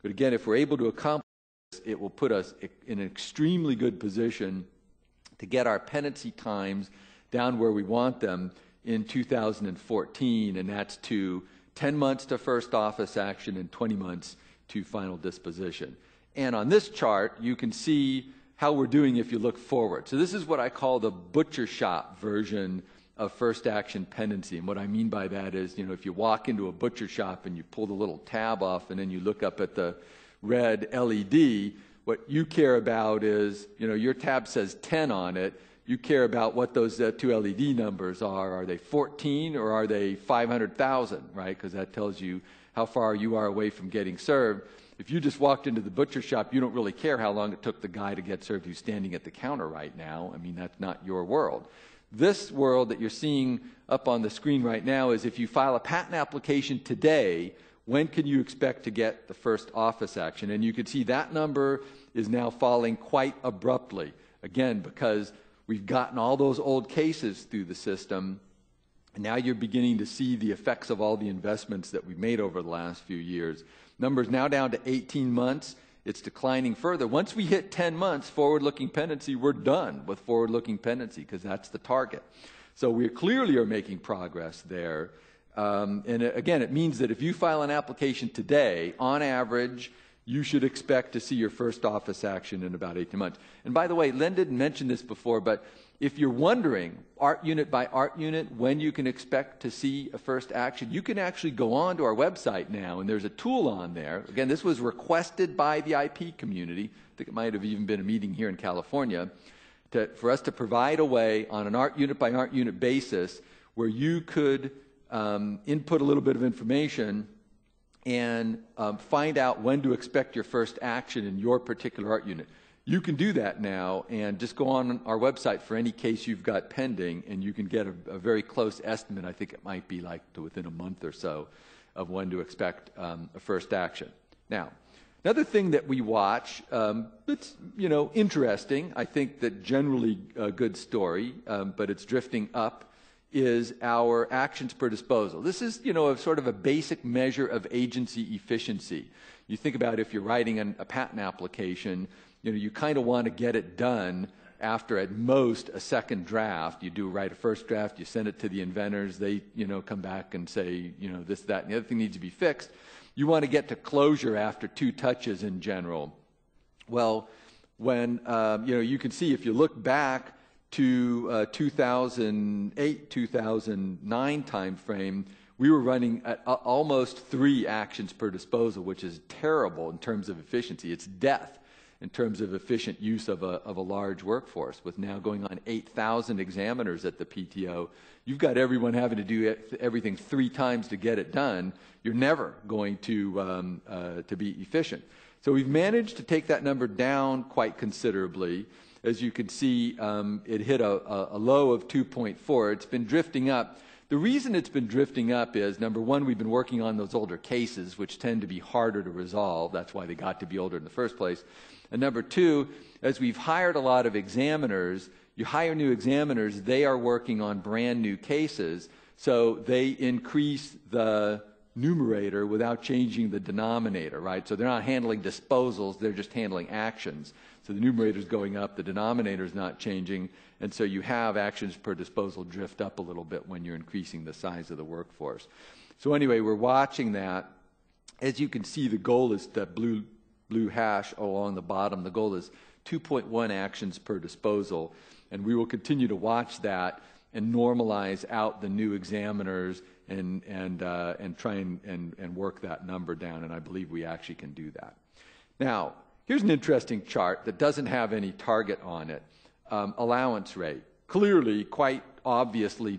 but again, if we're able to accomplish this, it will put us in an extremely good position to get our pendency times down where we want them in 2014, and that's to 10 months to first office action and 20 months to final disposition. And on this chart, you can see how we're doing if you look forward. So this is what I call the butcher shop version of first action pendency. And what I mean by that is, you know, if you walk into a butcher shop and you pull the little tab off and then you look up at the red LED, what you care about is, you know, your tab says 10 on it. You care about what those two LED numbers are. Are they 14 or are they 500,000, right? Because that tells you how far you are away from getting served. If you just walked into the butcher shop, you don't really care how long it took the guy to get served who's standing at the counter right now. I mean, that's not your world. This world that you're seeing up on the screen right now is if you file a patent application today, when can you expect to get the first office action? And you can see that number is now falling quite abruptly. Again, because we've gotten all those old cases through the system, and now you're beginning to see the effects of all the investments that we've made over the last few years. Numbers now down to 18 months. It's declining further. Once we hit 10 months forward-looking pendency, we're done with forward-looking pendency because that's the target. So we clearly are making progress there. And again, it means that if you file an application today, on average, you should expect to see your first office action in about 18 months. And by the way, Len didn't mention this before, but if you're wondering, art unit by art unit, when you can expect to see a first action, you can actually go on to our website now, and there's a tool on there. Again, this was requested by the IP community. I think it might have even been a meeting here in California, for us to provide a way on an art unit by art unit basis where you could input a little bit of information and find out when to expect your first action in your particular art unit. You can do that now and just go on our website for any case you've got pending, and you can get a very close estimate. I think it might be like to within a month or so of when to expect a first action. Now, another thing that we watch that's interesting, I think that generally a good story, but it's drifting up, is our actions per disposal. This is, a sort of a basic measure of agency efficiency. You think about if you're writing a patent application, you kind of want to get it done after at most a second draft. You write a first draft, you send it to the inventors, they, come back and say, this, that, and the other thing needs to be fixed. You want to get to closure after 2 touches in general. Well, when, you can see if you look back to 2008, 2009 time frame, we were running at almost 3 actions per disposal, which is terrible in terms of efficiency. It's death in terms of efficient use of a large workforce. With now going on 8,000 examiners at the PTO, you've got everyone having to do everything 3 times to get it done. You're never going to be efficient. So we've managed to take that number down quite considerably. As you can see, it hit a low of 2.4. It's been drifting up. The reason it's been drifting up is, number one, we've been working on those older cases, which tend to be harder to resolve. That's why they got to be older in the first place. And number two, as we've hired a lot of examiners, you hire new examiners, they are working on brand new cases, so they increase the numerator without changing the denominator, right? So they're not handling disposals, they're just handling actions. So the numerator's going up, the denominator's not changing, and so you have actions per disposal drift up a little bit when you're increasing the size of the workforce. So anyway, we're watching that. As you can see, the goal is that blue hash along the bottom. The goal is 2.1 actions per disposal, and we will continue to watch that and normalize out the new examiners and try and work that number down, and I believe we actually can do that. Now, here's an interesting chart that doesn't have any target on it. Allowance rate. Clearly, quite obviously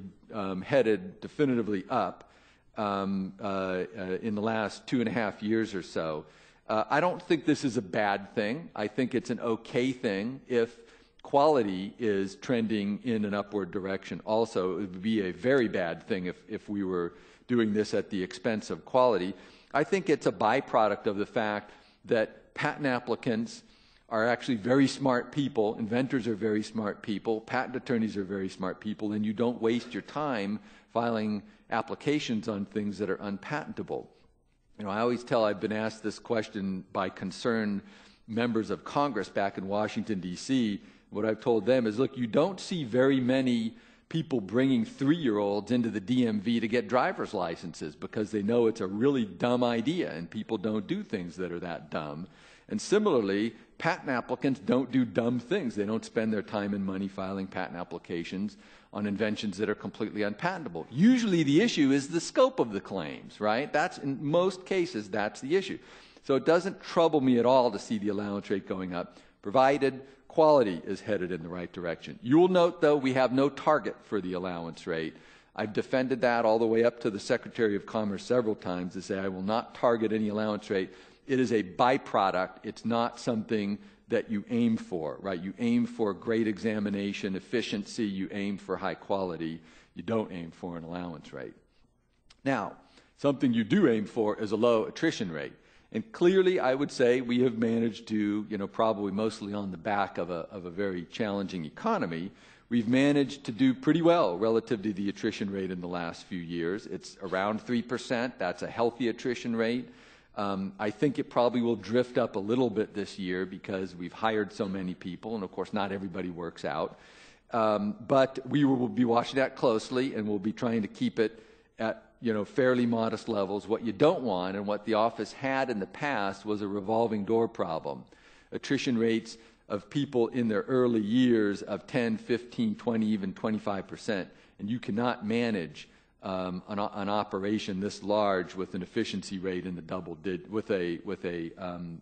headed definitively up in the last 2.5 years or so. I don't think this is a bad thing. I think it's an okay thing if quality is trending in an upward direction. Also, it would be a very bad thing if we were doing this at the expense of quality. I think it's a byproduct of the fact that patent applicants are actually very smart people, inventors are very smart people, patent attorneys are very smart people, and you don't waste your time filing applications on things that are unpatentable. I always tell, I've been asked this question by concerned members of Congress back in Washington, D.C. What I've told them is, look, you don't see very many people bringing 3-year-olds into the DMV to get driver's licenses because they know it's a really dumb idea and people don't do things that are that dumb. And similarly, patent applicants don't do dumb things. They don't spend their time and money filing patent applications on inventions that are completely unpatentable. Usually the issue is the scope of the claims, right? That's, in most cases, that's the issue. So it doesn't trouble me at all to see the allowance rate going up, provided quality is headed in the right direction. You will note, though, we have no target for the allowance rate. I've defended that all the way up to the Secretary of Commerce several times to say I will not target any allowance rate. It is a byproduct. It's not something that you aim for, right? You aim for great examination, efficiency. You aim for high quality. You don't aim for an allowance rate. Now, something you do aim for is a low attrition rate. And clearly, I would say we have managed to, probably mostly on the back of a very challenging economy, we've managed to do pretty well relative to the attrition rate in the last few years. It's around 3%. That's a healthy attrition rate. I think it probably will drift up a little bit this year because we've hired so many people, and of course not everybody works out. But we will be watching that closely, and we'll be trying to keep it at fairly modest levels. What you don't want, and what the office had in the past, was a revolving door problem. Attrition rates of people in their early years of 10, 15, 20, even 25%, and you cannot manage an operation this large with an efficiency rate in the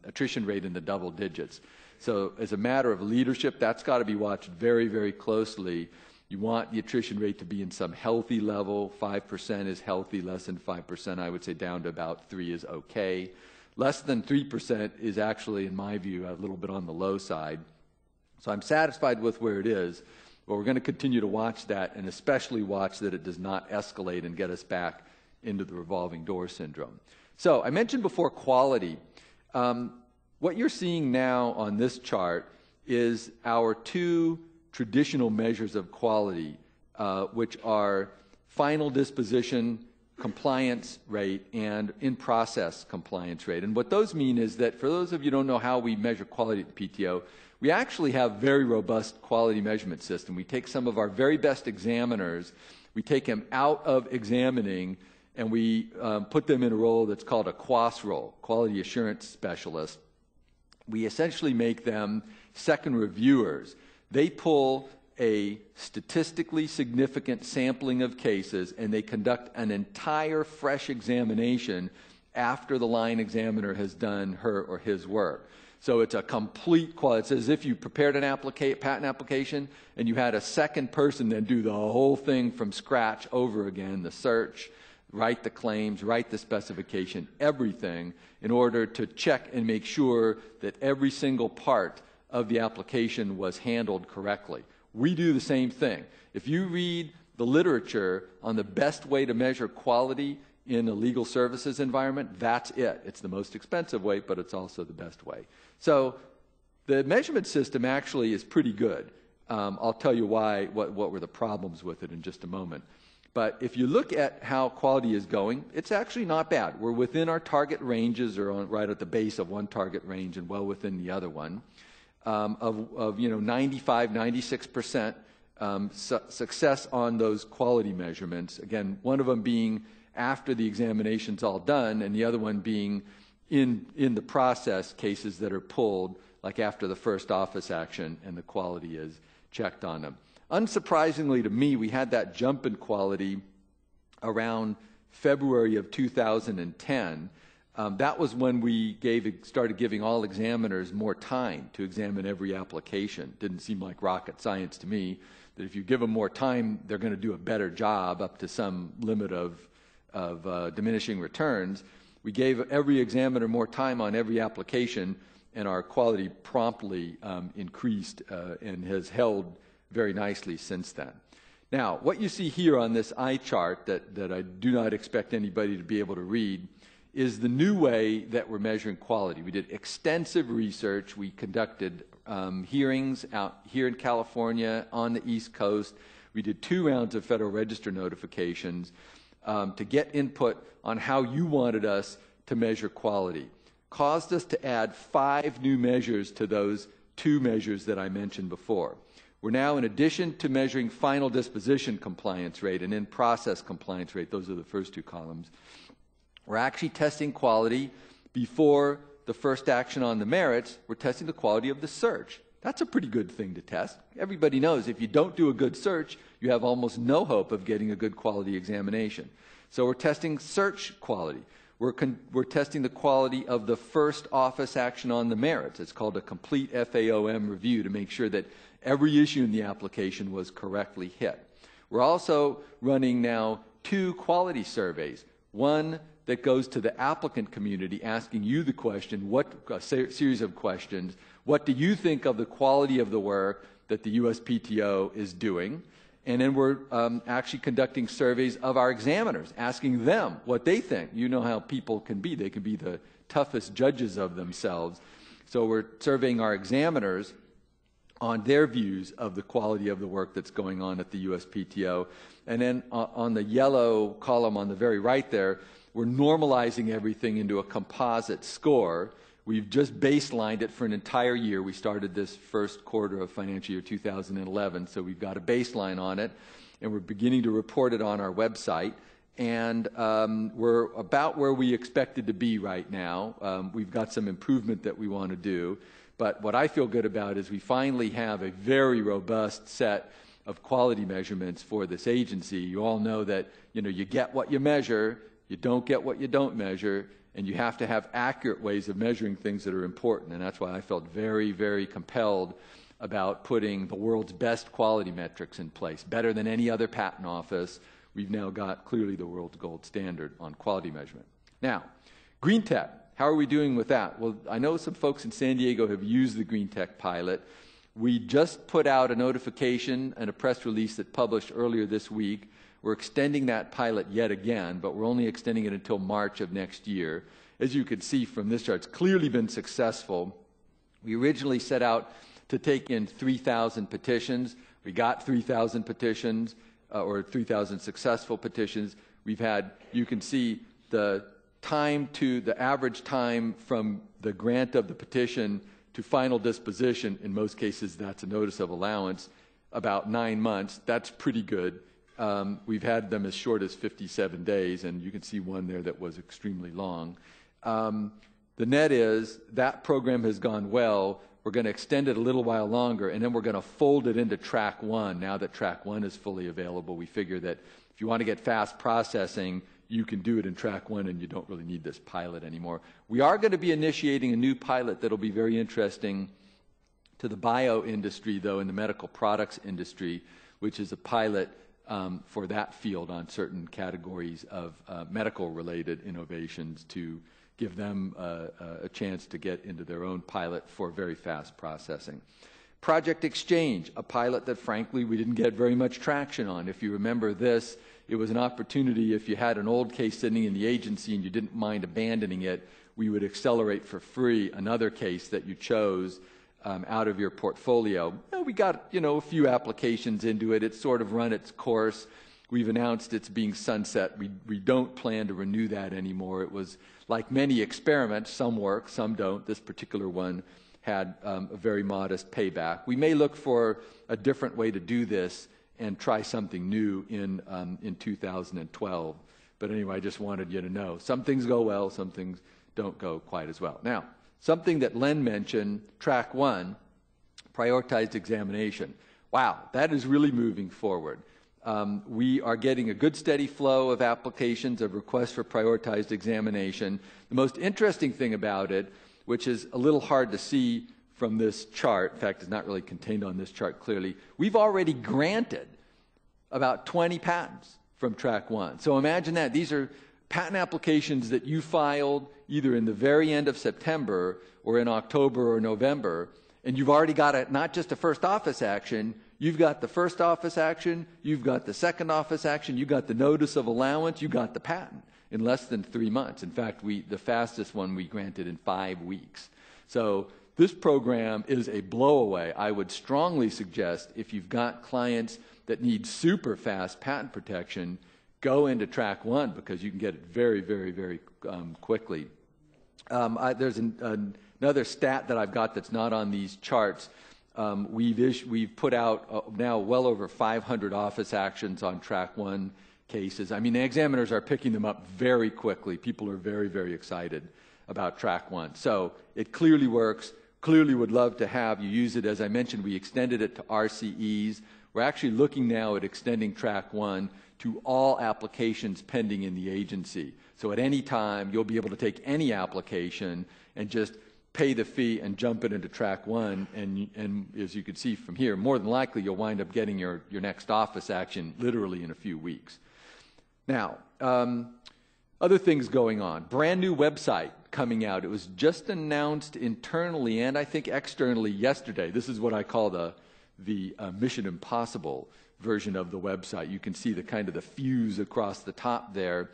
attrition rate in the double digits. So as a matter of leadership, that's got to be watched very, very closely. You want the attrition rate to be in some healthy level. 5% is healthy. Less than 5%, I would say, down to about 3 is okay. Less than 3% is actually, in my view, a little bit on the low side. So I'm satisfied with where it is, but we're going to continue to watch that, and especially watch that it does not escalate and get us back into the revolving door syndrome. So I mentioned before quality. What you're seeing now on this chart is our two traditional measures of quality, which are final disposition compliance rate and in-process compliance rate. And what those mean is that, for those of you who don't know how we measure quality at the PTO, we actually have a very robust quality measurement system. We take some of our very best examiners, we take them out of examining, and we put them in a role that's called a QAS role, Quality Assurance Specialist. We essentially make them second reviewers. They pull a statistically significant sampling of cases, and they conduct an entire fresh examination after the line examiner has done her or his work. So it's a complete quality. It's as if you prepared an patent application and you had a second person then do the whole thing from scratch over again, the search, write the claims, write the specification, everything, in order to check and make sure that every single part of the application was handled correctly. We do the same thing. If you read the literature on the best way to measure quality in a legal services environment, that's it. It's the most expensive way, but it's also the best way. So the measurement system actually is pretty good. I'll tell you what were the problems with it in just a moment. But if you look at how quality is going, it's actually not bad. We're within our target ranges, or right at the base of one target range and well within the other one. Of 95, 96% success on those quality measurements. Again, one of them being after the examination's all done, and the other one being in the process cases that are pulled, like after the first office action, and the quality is checked on them. Unsurprisingly to me, we had that jump in quality around February of 2010. That was when we started giving all examiners more time to examine every application. Didn't seem like rocket science to me, that if you give them more time, they're going to do a better job up to some limit of diminishing returns. We gave every examiner more time on every application, and our quality promptly increased and has held very nicely since then. Now, what you see here on this eye chart that I do not expect anybody to be able to read is the new way that we're measuring quality. We did extensive research. We conducted hearings out here in California, on the East Coast. We did 2 rounds of Federal Register notifications to get input on how you wanted us to measure quality. Caused us to add 5 new measures to those 2 measures that I mentioned before. We're now, in addition to measuring final disposition compliance rate and in-process compliance rate, those are the first 2 columns, we're actually testing quality before the first action on the merits. We're testing the quality of the search. That's a pretty good thing to test. Everybody knows if you don't do a good search, you have almost no hope of getting a good quality examination. So we're testing search quality. We're testing the quality of the first office action on the merits. It's called a complete FAOM review to make sure that every issue in the application was correctly hit. We're also running now 2 quality surveys. One that goes to the applicant community, asking you the question, a series of questions. What do you think of the quality of the work that the USPTO is doing? And then we're actually conducting surveys of our examiners, asking them what they think. You know how people can be. They can be the toughest judges of themselves. So we're surveying our examiners on their views of the quality of the work that's going on at the USPTO. And then on the yellow column on the very right there, we're normalizing everything into a composite score. We've just baselined it for an entire year. We started this first quarter of financial year 2011, so we've got a baseline on it, and we're beginning to report it on our website. And we're about where we expected to be right now. We've got some improvement that we want to do. But what I feel good about is we finally have a very robust set of quality measurements for this agency. You all know that you get what you measure, you don't get what you don't measure, and you have to have accurate ways of measuring things that are important. And that's why I felt very, very compelled about putting the world's best quality metrics in place. Better than any other patent office, we've now got clearly the world's gold standard on quality measurement. Now, Green Tech. How are we doing with that? Well, I know some folks in San Diego have used the Green Tech pilot. We just put out a notification and a press release that published earlier this week. We're extending that pilot yet again, but we're only extending it until March of next year. As you can see from this chart, it's clearly been successful. We originally set out to take in 3,000 petitions. We got 3,000 petitions, or 3,000 successful petitions. We've had, you can see the average time from the grant of the petition to final disposition. In most cases, that's a notice of allowance, about 9 months. That's pretty good. We've had them as short as 57 days, and you can see one there that was extremely long. The net is that program has gone well. We're going to extend it a little while longer, and then we're going to fold it into Track 1. Now that Track 1 is fully available, we figure that if you want to get fast processing, you can do it in Track 1 and you don't really need this pilot anymore. We are going to be initiating a new pilot that will be very interesting to the bio industry, though, in the medical products industry, which is a pilot for that field on certain categories of medical-related innovations to give them a chance to get into their own pilot for very fast processing. Project Exchange, a pilot that, frankly, we didn't get very much traction on. If you remember this, it was an opportunity. If you had an old case sitting in the agency and you didn't mind abandoning it, we would accelerate for free another case that you chose out of your portfolio. We got, a few applications into it. It's sort of run its course. We've announced it's being sunset. We don't plan to renew that anymore. It was like many experiments. Some work, some don't. This particular one had a very modest payback. We may look for a different way to do this and try something new in 2012. But anyway, I just wanted you to know. Some things go well, some things don't go quite as well. Now, something that Len mentioned, Track 1, prioritized examination. Wow, that is really moving forward. We are getting a good steady flow of applications, of requests for prioritized examination. The most interesting thing about it, which is a little hard to see from this chart, in fact, it's not really contained on this chart clearly, we've already granted about 20 patents from Track 1. So imagine that. These are patent applications that you filed either in the very end of September or in October or November, and you've already got not just a first office action, you've got the first office action, you've got the second office action, you've got the notice of allowance, you got the patent in less than 3 months. In fact, the fastest one we granted in 5 weeks. So this program is a blowaway. I would strongly suggest if you've got clients that need super fast patent protection, go into Track 1 because you can get it very, very, very quickly. There's another stat that I've got that's not on these charts. We've put out now well over 500 office actions on Track 1 cases. I mean, the examiners are picking them up very quickly. People are very, very excited about Track 1. So it clearly works. Clearly would love to have you use it. As I mentioned, we extended it to RCEs. We're actually looking now at extending Track 1 to all applications pending in the agency. So at any time, you'll be able to take any application and just pay the fee and jump it into track one, and as you can see from here, more than likely you'll wind up getting your next office action literally in a few weeks. Now, other things going on. Brand new website coming out. It was just announced internally and I think externally yesterday. This is what I call the Mission Impossible version of the website. You can see the kind of the fuse across the top there.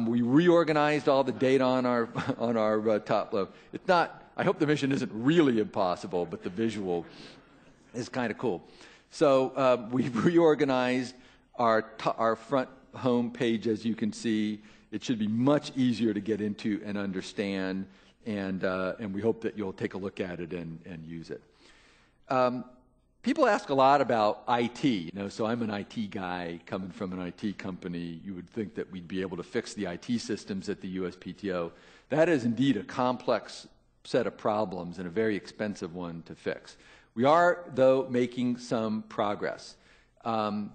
We reorganized all the data on our top level. It's not. I hope the mission isn't really impossible, but the visual is kind of cool. So we've reorganized our front home page, as you can see. It should be much easier to get into and understand, and we hope that you'll take a look at it and use it. People ask a lot about IT. So I'm an IT guy coming from an IT company. You would think that we'd be able to fix the IT systems at the USPTO. That is indeed a complex set of problems and a very expensive one to fix. We are, though, making some progress.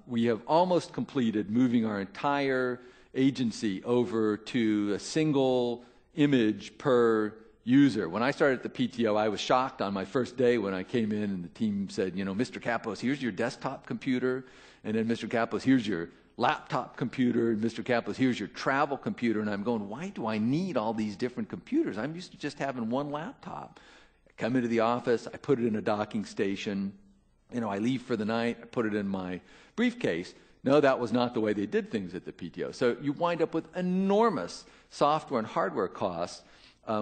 We have almost completed moving our entire agency over to a single image per user. When I started at the PTO, I was shocked on my first day when I came in and the team said, Mr. Kappos, here's your desktop computer, and then Mr. Kappos, here's your laptop computer, and Mr. Kappos, here's your travel computer, and I'm going, why do I need all these different computers? I'm used to just having one laptop. I come into the office, I put it in a docking station, I leave for the night, I put it in my briefcase. No, that was not the way they did things at the PTO. So you wind up with enormous software and hardware costs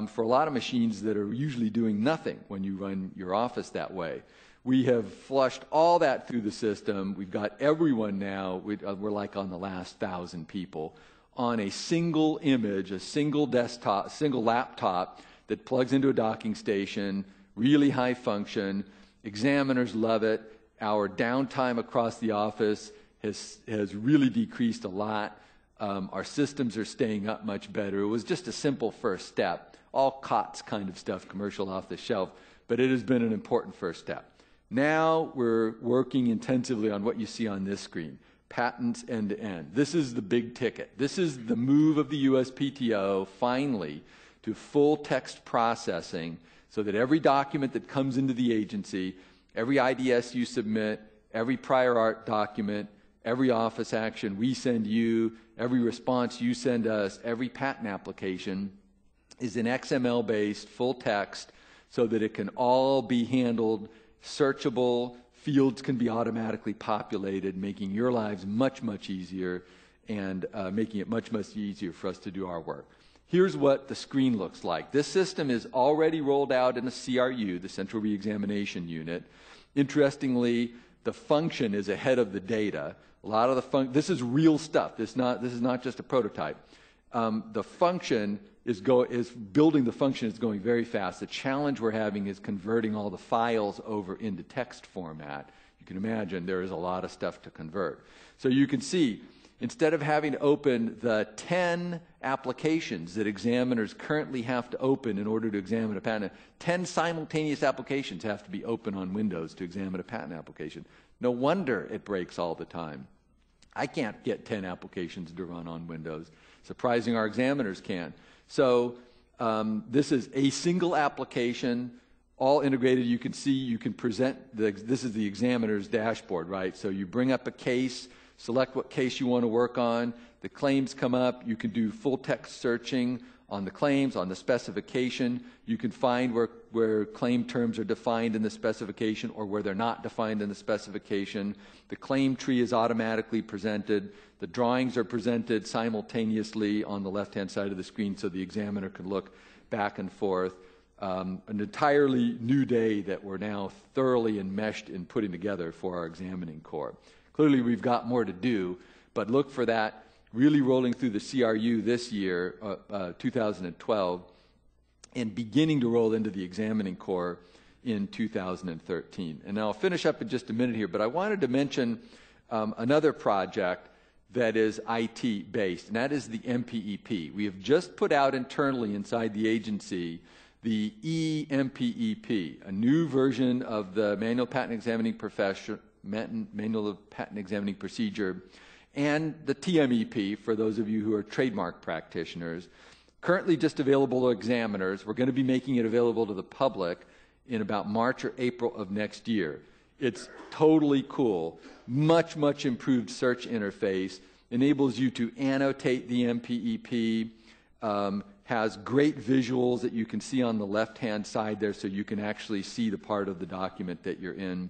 for a lot of machines that are usually doing nothing when you run your office that way. We have flushed all that through the system. We've got everyone now, we're like on the last 1,000 people, on a single image, a single desktop, a single laptop that plugs into a docking station, really high function. Examiners love it. Our downtime across the office has really decreased a lot. Our systems are staying up much better. It was just a simple first step. All COTS kind of stuff, commercial off the shelf, but it has been an important first step. Now we're working intensively on what you see on this screen, patents end-to-end. This is the big ticket. This is the move of the USPTO, finally, to full text processing so that every document that comes into the agency, every IDS you submit, every prior art document, every office action we send you, every response you send us, every patent application is in XML-based, full text, so that it can all be handled, searchable, fields can be automatically populated, making your lives much, much easier and making it much, much easier for us to do our work. Here's what the screen looks like. This system is already rolled out in a CRU, the Central Reexamination Unit. Interestingly, the function is ahead of the data. A lot of the this is real stuff. This is not just a prototype. The function building the function is going very fast. The challenge we're having is converting all the files over into text format. You can imagine there is a lot of stuff to convert. So you can see, instead of having to open the 10 applications that examiners currently have to open in order to examine a patent, 10 simultaneous applications have to be open on Windows to examine a patent application. No wonder it breaks all the time. I can't get 10 applications to run on Windows. Surprising our examiners can. So this is a single application, all integrated. You can see, you can present, this is the examiner's dashboard, right? So you bring up a case, select what case you want to work on, the claims come up, you can do full text searching on the claims, on the specification. You can find where claim terms are defined in the specification or where they're not defined in the specification. The claim tree is automatically presented. The drawings are presented simultaneously on the left-hand side of the screen so the examiner can look back and forth. An entirely new day that we're now thoroughly enmeshed in putting together for our examining corps. Clearly, we've got more to do, but look for that really rolling through the CRU this year, 2012, and beginning to roll into the examining corps in 2013. And I'll finish up in just a minute here, but I wanted to mention another project that is IT-based, and that is the MPEP. We have just put out internally inside the agency the eMPEP, a new version of the Manual of Patent Examining Procedure, and the TMEP, for those of you who are trademark practitioners. Currently just available to examiners. We're going to be making it available to the public in about March or April of next year. It's totally cool. Much, much improved search interface. Enables you to annotate the MPEP. Has great visuals that you can see on the left-hand side there, so you can actually see the part of the document that you're in.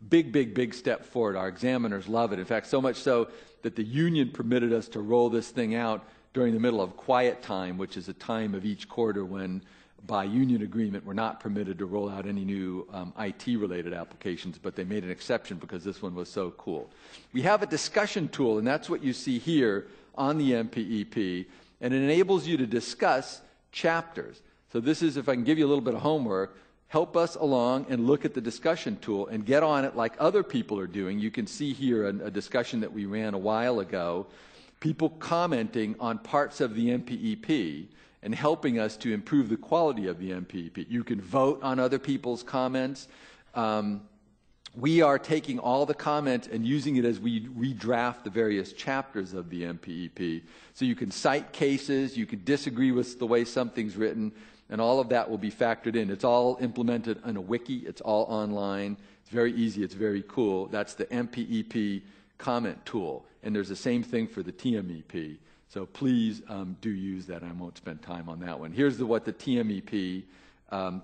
Big, big, big step forward. Our examiners love it. In fact, so much so that the union permitted us to roll this thing out during the middle of quiet time, which is a time of each quarter when, by union agreement, we're not permitted to roll out any new IT-related applications, but they made an exception because this one was so cool. We have a discussion tool, and that's what you see here on the MPEP, and it enables you to discuss chapters. So this is, if I can give you a little bit of homework, help us along and look at the discussion tool and get on it like other people are doing. You can see here a discussion that we ran a while ago, people commenting on parts of the MPEP and helping us to improve the quality of the MPEP. You can vote on other people's comments. We are taking all the comments and using it as we redraft the various chapters of the MPEP. So you can cite cases, you can disagree with the way something's written, and all of that will be factored in. It's all implemented in a wiki. It's all online. It's very easy. It's very cool. That's the MPEP comment tool. And there's the same thing for the TMEP. So please do use that. I won't spend time on that one. Here's what the TMEP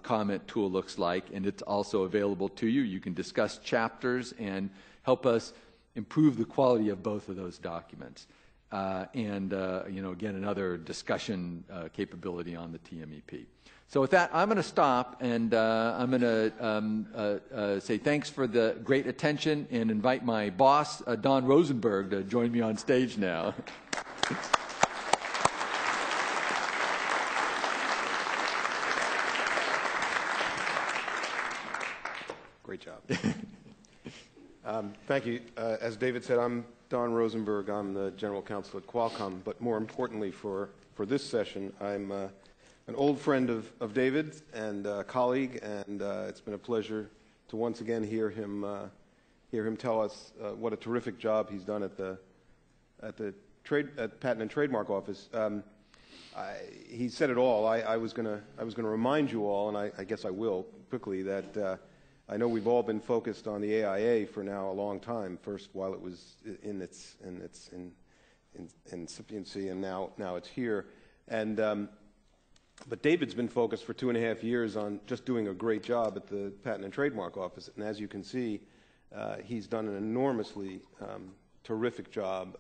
comment tool looks like, and it's also available to you. You can discuss chapters and help us improve the quality of both of those documents. Again, another discussion capability on the TMEP. So with that, I'm going to stop, and I'm going to say thanks for the great attention and invite my boss, Don Rosenberg, to join me on stage now. Great job. Thank you. As David said, I'm Don Rosenberg. I'm the General Counsel at Qualcomm. But more importantly for this session, I'm an old friend of David and a colleague, and it's been a pleasure to once again hear him tell us what a terrific job he's done at the Patent and Trademark Office. He said it all. I was going to remind you all, and I guess I will quickly, that I know we've all been focused on the AIA for now a long time. First, while it was in its incipiency, and now it's here. And but David's been focused for 2.5 years on just doing a great job at the Patent and Trademark Office. And as you can see, he's done an enormously terrific job,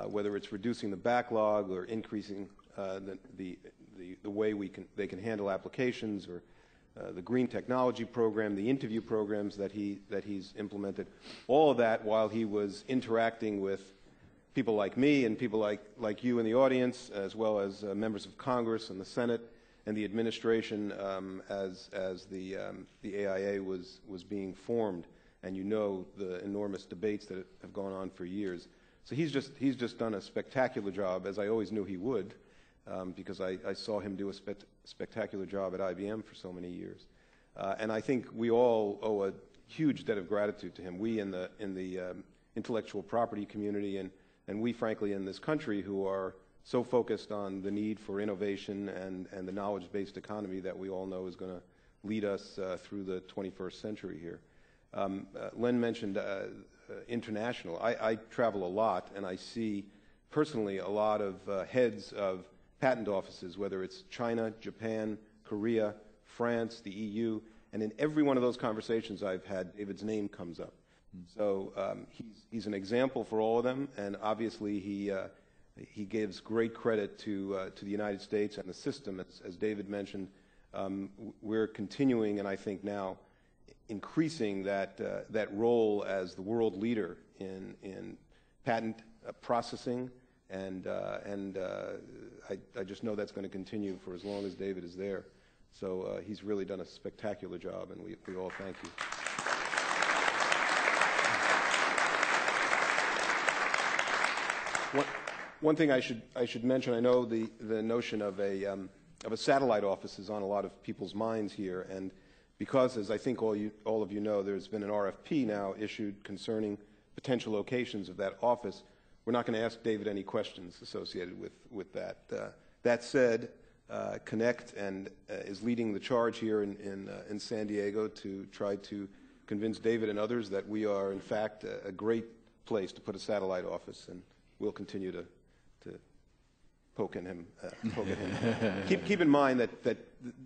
whether it's reducing the backlog or increasing the way they can handle applications, or the green technology program, the interview programs that he's implemented. All of that while he was interacting with people like me and people like you in the audience, as well as members of Congress and the Senate and the administration as the AIA was being formed. And you know the enormous debates that have gone on for years. So he's just done a spectacular job, as I always knew he would, because I saw him do a spectacular job at IBM for so many years. And I think we all owe a huge debt of gratitude to him. We in the intellectual property community, and we, frankly, in this country, who are so focused on the need for innovation and the knowledge-based economy that we all know is going to lead us through the 21st century here. Len mentioned international. I travel a lot, and I see personally a lot of heads of patent offices, whether it's China, Japan, Korea, France, the EU, and in every one of those conversations I've had, David's name comes up. So he's an example for all of them, and obviously he gives great credit to the United States and the system. As David mentioned, we're continuing, and I think now increasing that role as the world leader in patent processing, and I just know that's going to continue for as long as David is there. So he's really done a spectacular job, and we all thank you. One thing I should mention, I know the notion of a satellite office is on a lot of people's minds here, and because, as I think all of you know, there's been an RFP now issued concerning potential locations of that office. We're not going to ask David any questions associated with that. That said, Connect is leading the charge here in San Diego to try to convince David and others that we are, in fact, a great place to put a satellite office, and we'll continue to poke at him. Keep in mind that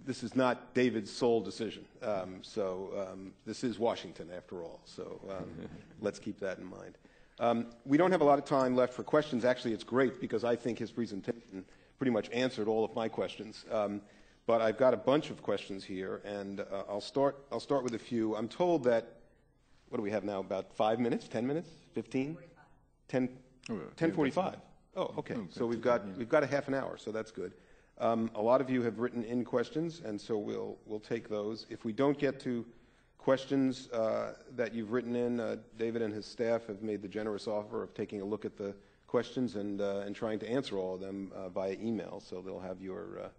this is not David's sole decision. This is Washington, after all. So let's keep that in mind. We don't have a lot of time left for questions. Actually, it's great because I think his presentation pretty much answered all of my questions. But I've got a bunch of questions here, and I'll start with a few. I'm told that, what do we have now, about 5 minutes, 10 minutes, 15? 10:45. Oh, okay. So we've got a half an hour, so that's good. A lot of you have written in questions, and so we'll take those. If we don't get to questions that you've written in, David and his staff have made the generous offer of taking a look at the questions and trying to answer all of them via email. So they'll have your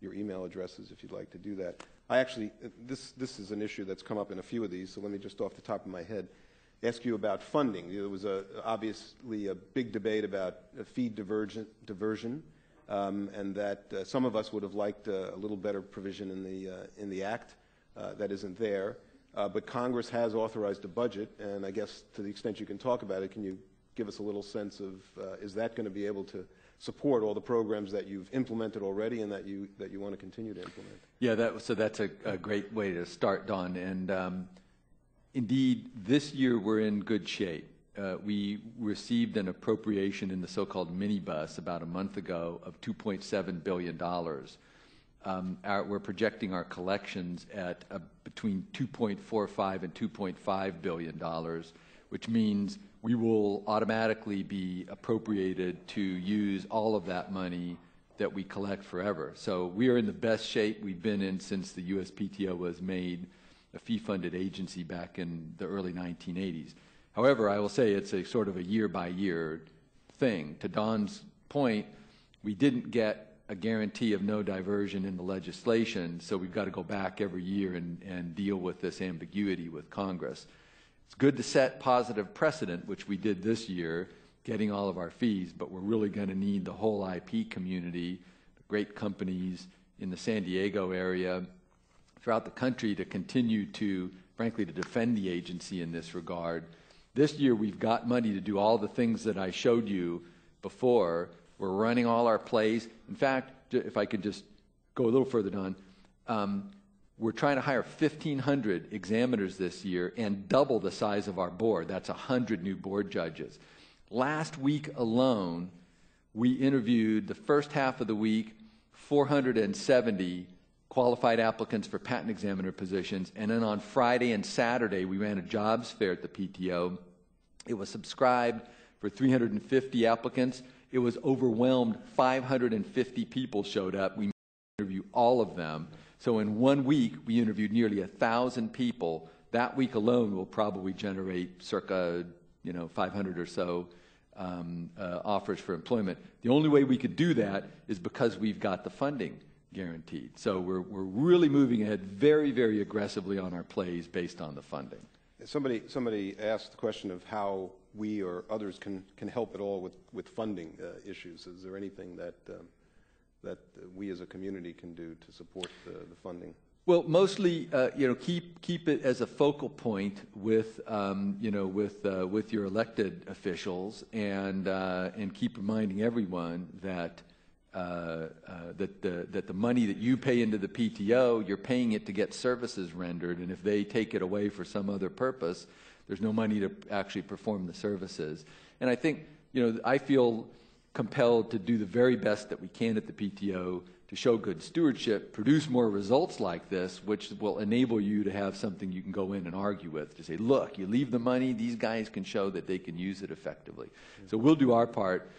email addresses if you'd like to do that. I actually, this is an issue that's come up in a few of these, so let me just off the top of my head ask you about funding. There was obviously a big debate about feed diversion, and that some of us would have liked a little better provision in the Act that isn't there. But Congress has authorized a budget, and I guess to the extent you can talk about it, can you give us a little sense of is that going to be able to support all the programs that you've implemented already and that you want to continue to implement? Yeah, so that's a great way to start, Don. And indeed, this year we're in good shape. We received an appropriation in the so-called minibus about a month ago of $2.7 billion. We're projecting our collections at between $2.45 and $2.5 billion, which means we will automatically be appropriated to use all of that money that we collect forever. So we are in the best shape we've been in since the USPTO was made a fee-funded agency back in the early 1980s. However, I will say it's a sort of a year-by-year thing. To Don's point, we didn't get a guarantee of no diversion in the legislation, so we've got to go back every year and deal with this ambiguity with Congress. It's good to set positive precedent, which we did this year, getting all of our fees, but we're really going to need the whole IP community, the great companies in the San Diego area, throughout the country to continue to, frankly, to defend the agency in this regard. This year we've got money to do all the things that I showed you before. We're running all our plays. In fact, if I could just go a little further, Don, we're trying to hire 1,500 examiners this year and double the size of our board. That's 100 new board judges. Last week alone, we interviewed the first half of the week 470 qualified applicants for patent examiner positions, and then on Friday and Saturday we ran a jobs fair at the PTO. It was subscribed for 350 applicants. It was overwhelmed. 550 people showed up. We interviewed all of them. So in 1 week we interviewed nearly 1,000 people. That week alone will probably generate circa 500 or so offers for employment. The only way we could do that is because we've got the funding guaranteed. So we're really moving ahead very, very aggressively on our plays based on the funding. Somebody asked the question of how we or others can help at all with funding issues. Is there anything that we as a community can do to support the funding? Well, mostly, keep it as a focal point with your elected officials, and keep reminding everyone that the money that you pay into the PTO, you're paying it to get services rendered, and if they take it away for some other purpose, there's no money to actually perform the services. And I think, I feel compelled to do the very best that we can at the PTO to show good stewardship, produce more results like this, which will enable you to have something you can go in and argue with, to say, look, you leave the money, these guys can show that they can use it effectively. So we'll do our part.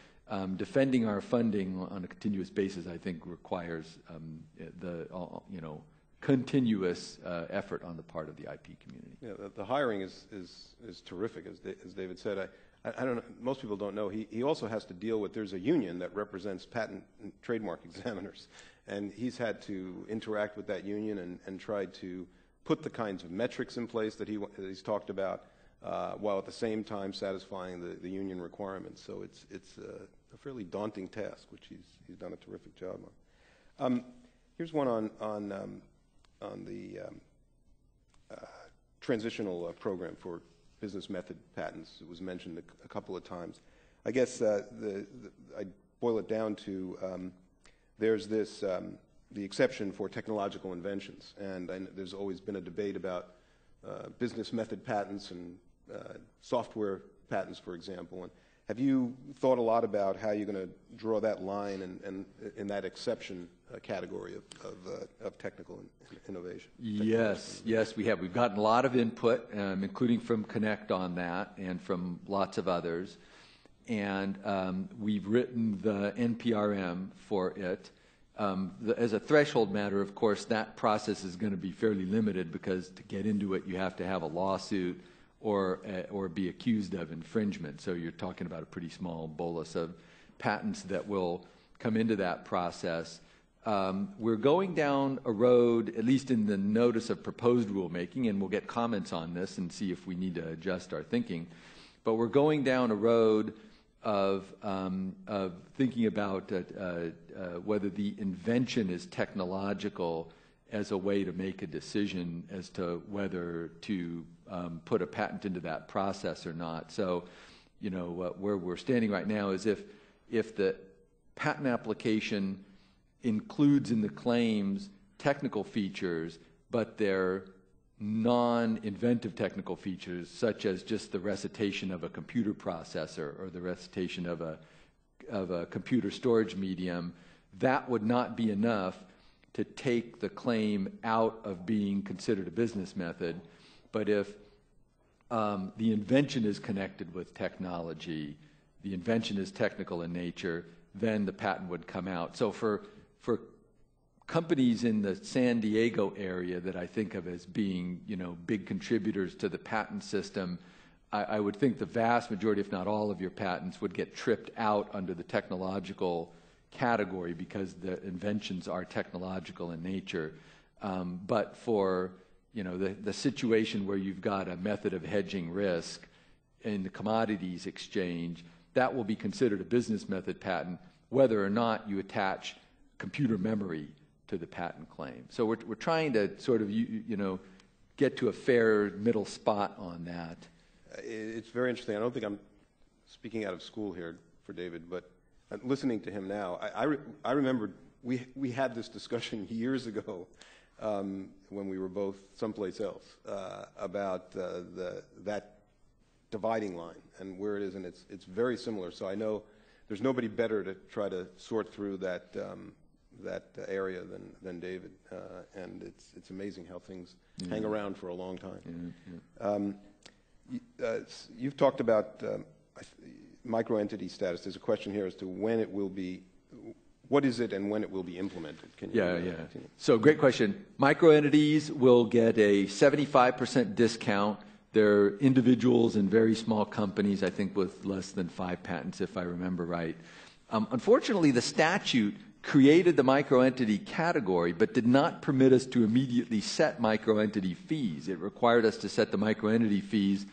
Defending our funding on a continuous basis, I think, requires continuous effort on the part of the IP community. Yeah, the hiring is terrific, as David said. I don't know, most people don't know, he also has to deal with, there's a union that represents patent and trademark examiners, and he's had to interact with that union and try to put the kinds of metrics in place that he's talked about, while at the same time satisfying the union requirements. So it's a fairly daunting task, which he's done a terrific job on. Here's one on the transitional program for business method patents. It was mentioned a couple of times. I guess I boil it down to there's this the exception for technological inventions, and there's always been a debate about business method patents and software patents, for example. And have you thought a lot about how you're going to draw that line and in that exception category of technical innovation? Yes, we have. We've gotten a lot of input, including from Connect on that and from lots of others. And we've written the NPRM for it. As a threshold matter, of course, that process is going to be fairly limited because to get into it, you have to have a lawsuit or be accused of infringement. So you're talking about a pretty small bolus of patents that will come into that process. We're going down a road, at least in the notice of proposed rulemaking, and we'll get comments on this and see if we need to adjust our thinking. But we're going down a road of thinking about whether the invention is technological as a way to make a decision as to whether to put a patent into that process or not. So, you know, where we're standing right now is if the patent application includes in the claims technical features, but they're non-inventive technical features, such as just the recitation of a computer processor or the recitation of a computer storage medium, that would not be enough to take the claim out of being considered a business method. But if the invention is connected with technology, the invention is technical in nature, then the patent would come out. So for companies in the San Diego area that I think of as being, you know, big contributors to the patent system, I would think the vast majority, if not all of your patents, would get tripped out under the technological category because the inventions are technological in nature. But for, you know, the situation where you've got a method of hedging risk in the commodities exchange, that will be considered a business method patent, whether or not you attach computer memory to the patent claim. So we're trying to sort of, you know, get to a fair middle spot on that. It's very interesting. I don't think I'm speaking out of school here for David, but listening to him now, I remember we had this discussion years ago when we were both someplace else about that dividing line and where it is, and it's very similar. So I know there's nobody better to try to sort through that area than David, and it's amazing how things hang around for a long time. You've talked about microentity status. There's a question here as to when it will be. What is it and when it will be implemented? Can you continue? So great question. Microentities will get a 75% discount. They're individuals and very small companies, I think with less than 5 patents, if I remember right. Unfortunately, the statute created the microentity category, but did not permit us to immediately set microentity fees. It required us to set the microentity fees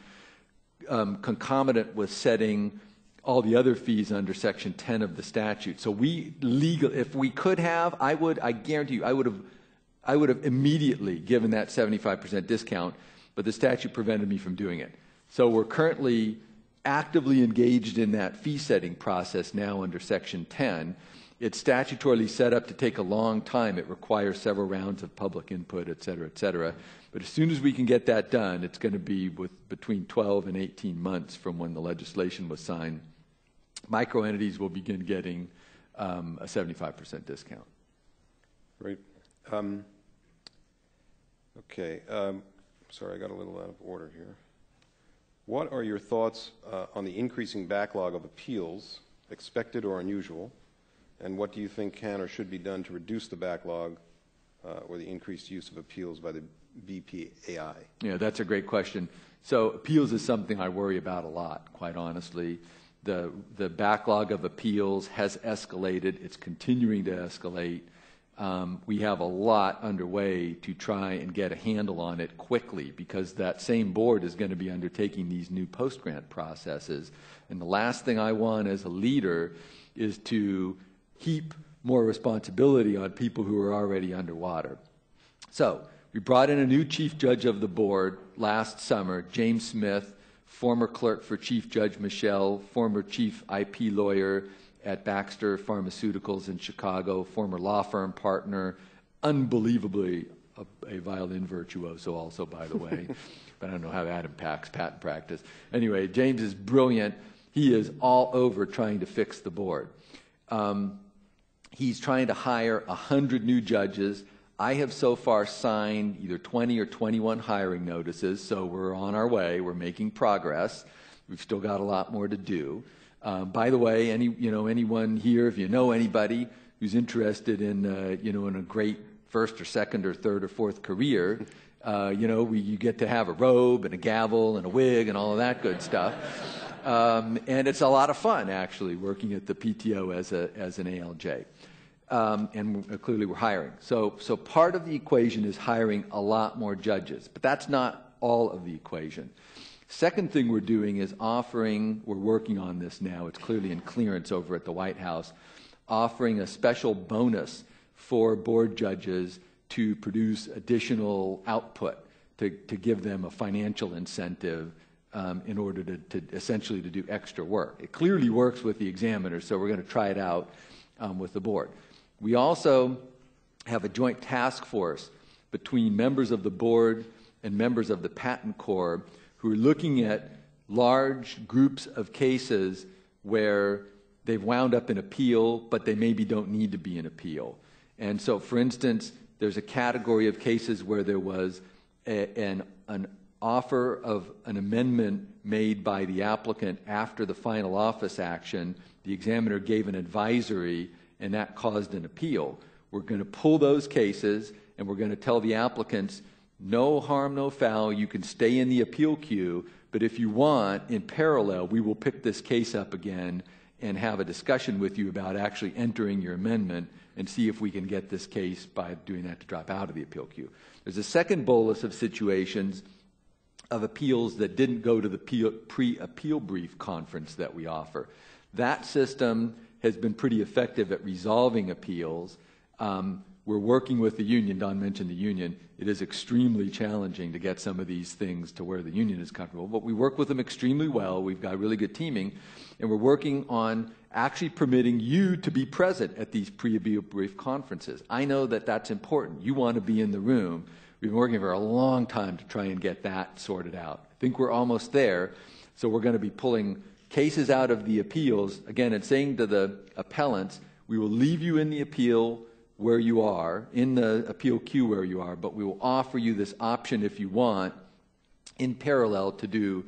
concomitant with setting all the other fees under Section 10 of the statute. So if we could have, I guarantee you, I would have immediately given that 75% discount, but the statute prevented me from doing it. So we're currently actively engaged in that fee-setting process now under Section 10. It's statutorily set up to take a long time. It requires several rounds of public input, et cetera, et cetera. But as soon as we can get that done, it's going to be between 12 and 18 months from when the legislation was signed. Microentities will begin getting a 75% discount. Great. Okay. Sorry, I got a little out of order here. What are your thoughts on the increasing backlog of appeals, expected or unusual, and what do you think can or should be done to reduce the backlog or the increased use of appeals by the BPAI? Yeah, that's a great question. So appeals is something I worry about a lot, quite honestly. The backlog of appeals has escalated. It's continuing to escalate. we have a lot underway to try and get a handle on it quickly, because that same board is going to be undertaking these new post-grant processes. And the last thing I want as a leader is to heap more responsibility on people who are already underwater. So we brought in a new chief judge of the board last summer, James Smith, former clerk for Chief Judge Michelle, former chief IP lawyer at Baxter Pharmaceuticals in Chicago, former law firm partner, unbelievably a violin virtuoso also, by the way. But I don't know how that impacts patent practice. Anyway, James is brilliant. He is all over trying to fix the board. He's trying to hire 100 new judges. I have so far signed either 20 or 21 hiring notices, so we're on our way. We're making progress. We've still got a lot more to do. By the way, anyone here, if you know anybody who's interested in, in a great first or second or third or fourth career, you get to have a robe and a gavel and a wig and all of that good stuff. And it's a lot of fun, actually, working at the PTO as an ALJ. And clearly we're hiring. So part of the equation is hiring a lot more judges, but that's not all of the equation. Second thing we're doing is we're working on this now, it's clearly in clearance over at the White House, offering a special bonus for board judges to produce additional output, to give them a financial incentive in order to essentially to do extra work. It clearly works with the examiners, so we're going to try it out with the board. We also have a joint task force between members of the board and members of the Patent Corps who are looking at large groups of cases where they've wound up in appeal, but they maybe don't need to be in appeal. And so, for instance, there's a category of cases where there was an offer of an amendment made by the applicant after the final office action. The examiner gave an advisory, and that caused an appeal. We're going to pull those cases, and we're going to tell the applicants, no harm, no foul, you can stay in the appeal queue, but if you want, in parallel, we will pick this case up again and have a discussion with you about actually entering your amendment and see if we can get this case by doing that to drop out of the appeal queue. There's a second bolus of situations of appeals that didn't go to the pre-appeal brief conference that we offer. That system has been pretty effective at resolving appeals. We're working with the union. Don mentioned the union. It is extremely challenging to get some of these things to where the union is comfortable, but we work with them extremely well. We've got really good teaming, and we're working on actually permitting you to be present at these pre-appeal brief conferences. I know that that's important. You want to be in the room. We've been working for a long time to try and get that sorted out. I think we're almost there, so we're going to be pulling cases out of the appeals, again, and saying to the appellants, we will leave you in the appeal where you are, in the appeal queue where you are, but we will offer you this option if you want, in parallel, to do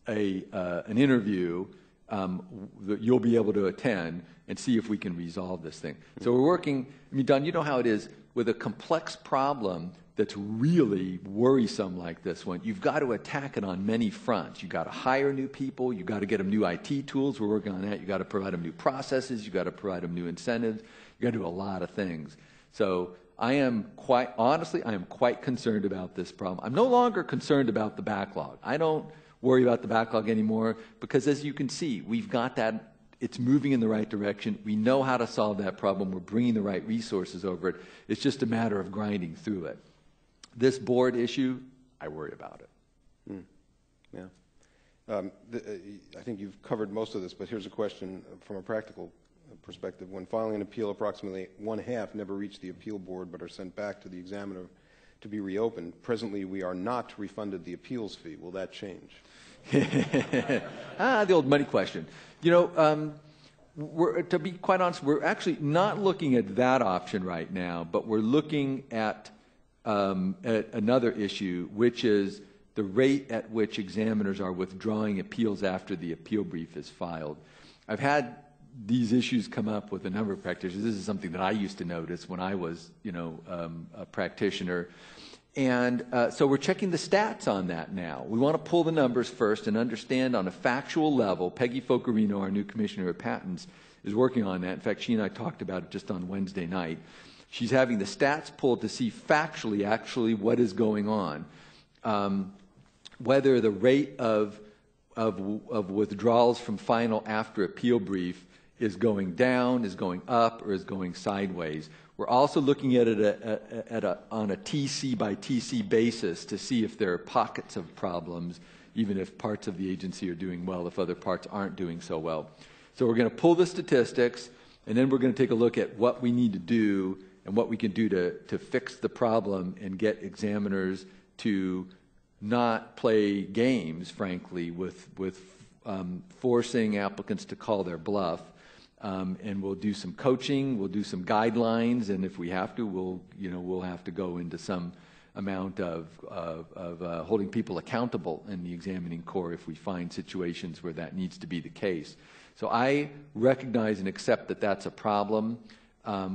an interview that you'll be able to attend and see if we can resolve this thing. So we're working, Don, you know how it is with a complex problem that's really worrisome like this one. You've got to attack it on many fronts. You've got to hire new people. You've got to get them new IT tools. We're working on that. You've got to provide them new processes. You've got to provide them new incentives. You've got to do a lot of things. So I am quite concerned about this problem. I'm no longer concerned about the backlog. I don't worry about the backlog anymore because, as you can see, we've got that. It's moving in the right direction. We know how to solve that problem. We're bringing the right resources over it. It's just a matter of grinding through it. This board issue, I worry about it. Yeah. I think you've covered most of this, but here's a question from a practical perspective. When filing an appeal, approximately one-half never reach the appeal board but are sent back to the examiner to be reopened. Presently, we are not refunded the appeals fee. Will that change? The old money question. To be quite honest, we're actually not looking at that option right now, but we're looking at another issue, which is the rate at which examiners are withdrawing appeals after the appeal brief is filed. I've had these issues come up with a number of practitioners. This is something that I used to notice when I was, a practitioner. And so we're checking the stats on that now. We want to pull the numbers first and understand on a factual level. Peggy Focarino, our new commissioner of patents, is working on that. In fact, she and I talked about it just on Wednesday night. She's having the stats pulled to see factually, actually, what is going on. Whether the rate of withdrawals from final after appeal brief is going down, is going up, or is going sideways. We're also looking at it on a TC by TC basis to see if there are pockets of problems, even if parts of the agency are doing well, if other parts aren't doing so well. So we're going to pull the statistics, and then we're going to take a look at what we need to do and what we can do to fix the problem and get examiners to not play games, frankly, with forcing applicants to call their bluff. And we'll do some coaching, we'll do some guidelines, and if we have to, we'll have to go into some amount of holding people accountable in the examining corps if we find situations where that needs to be the case. So I recognize and accept that that's a problem.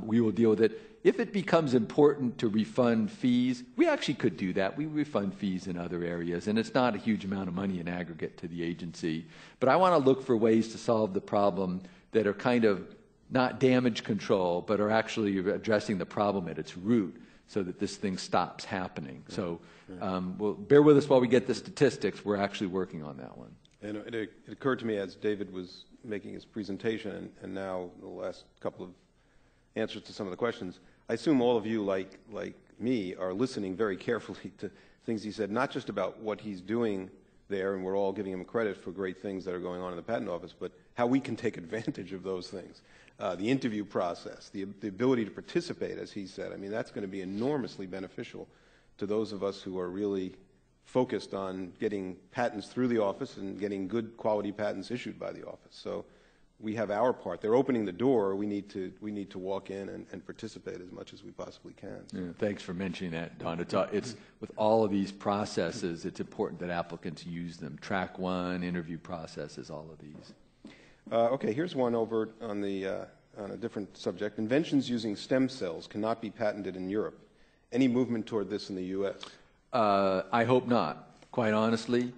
We will deal with it. If it becomes important to refund fees, we actually could do that. We refund fees in other areas, and it's not a huge amount of money in aggregate to the agency. But I want to look for ways to solve the problem that are kind of not damage control, but are actually addressing the problem at its root so that this thing stops happening. So well, bear with us while we get the statistics. We're actually working on that one. And it occurred to me as David was making his presentation, and now the last couple of answers to some of the questions, I assume all of you, like me, are listening very carefully to things he said, not just about what he's doing there, and we're all giving him credit for great things that are going on in the Patent Office, but how we can take advantage of those things. The interview process, the ability to participate, as he said, I mean, that's going to be enormously beneficial to those of us who are really focused on getting patents through the office and getting good quality patents issued by the office. So we have our part. They're opening the door. We need to walk in and participate as much as we possibly can. So. Yeah, thanks for mentioning that, Don. It's with all of these processes, it's important that applicants use them. Track one, interview processes, all of these. Okay, here's one over on a different subject. Inventions using stem cells cannot be patented in Europe. Any movement toward this in the U.S.? I hope not, quite honestly.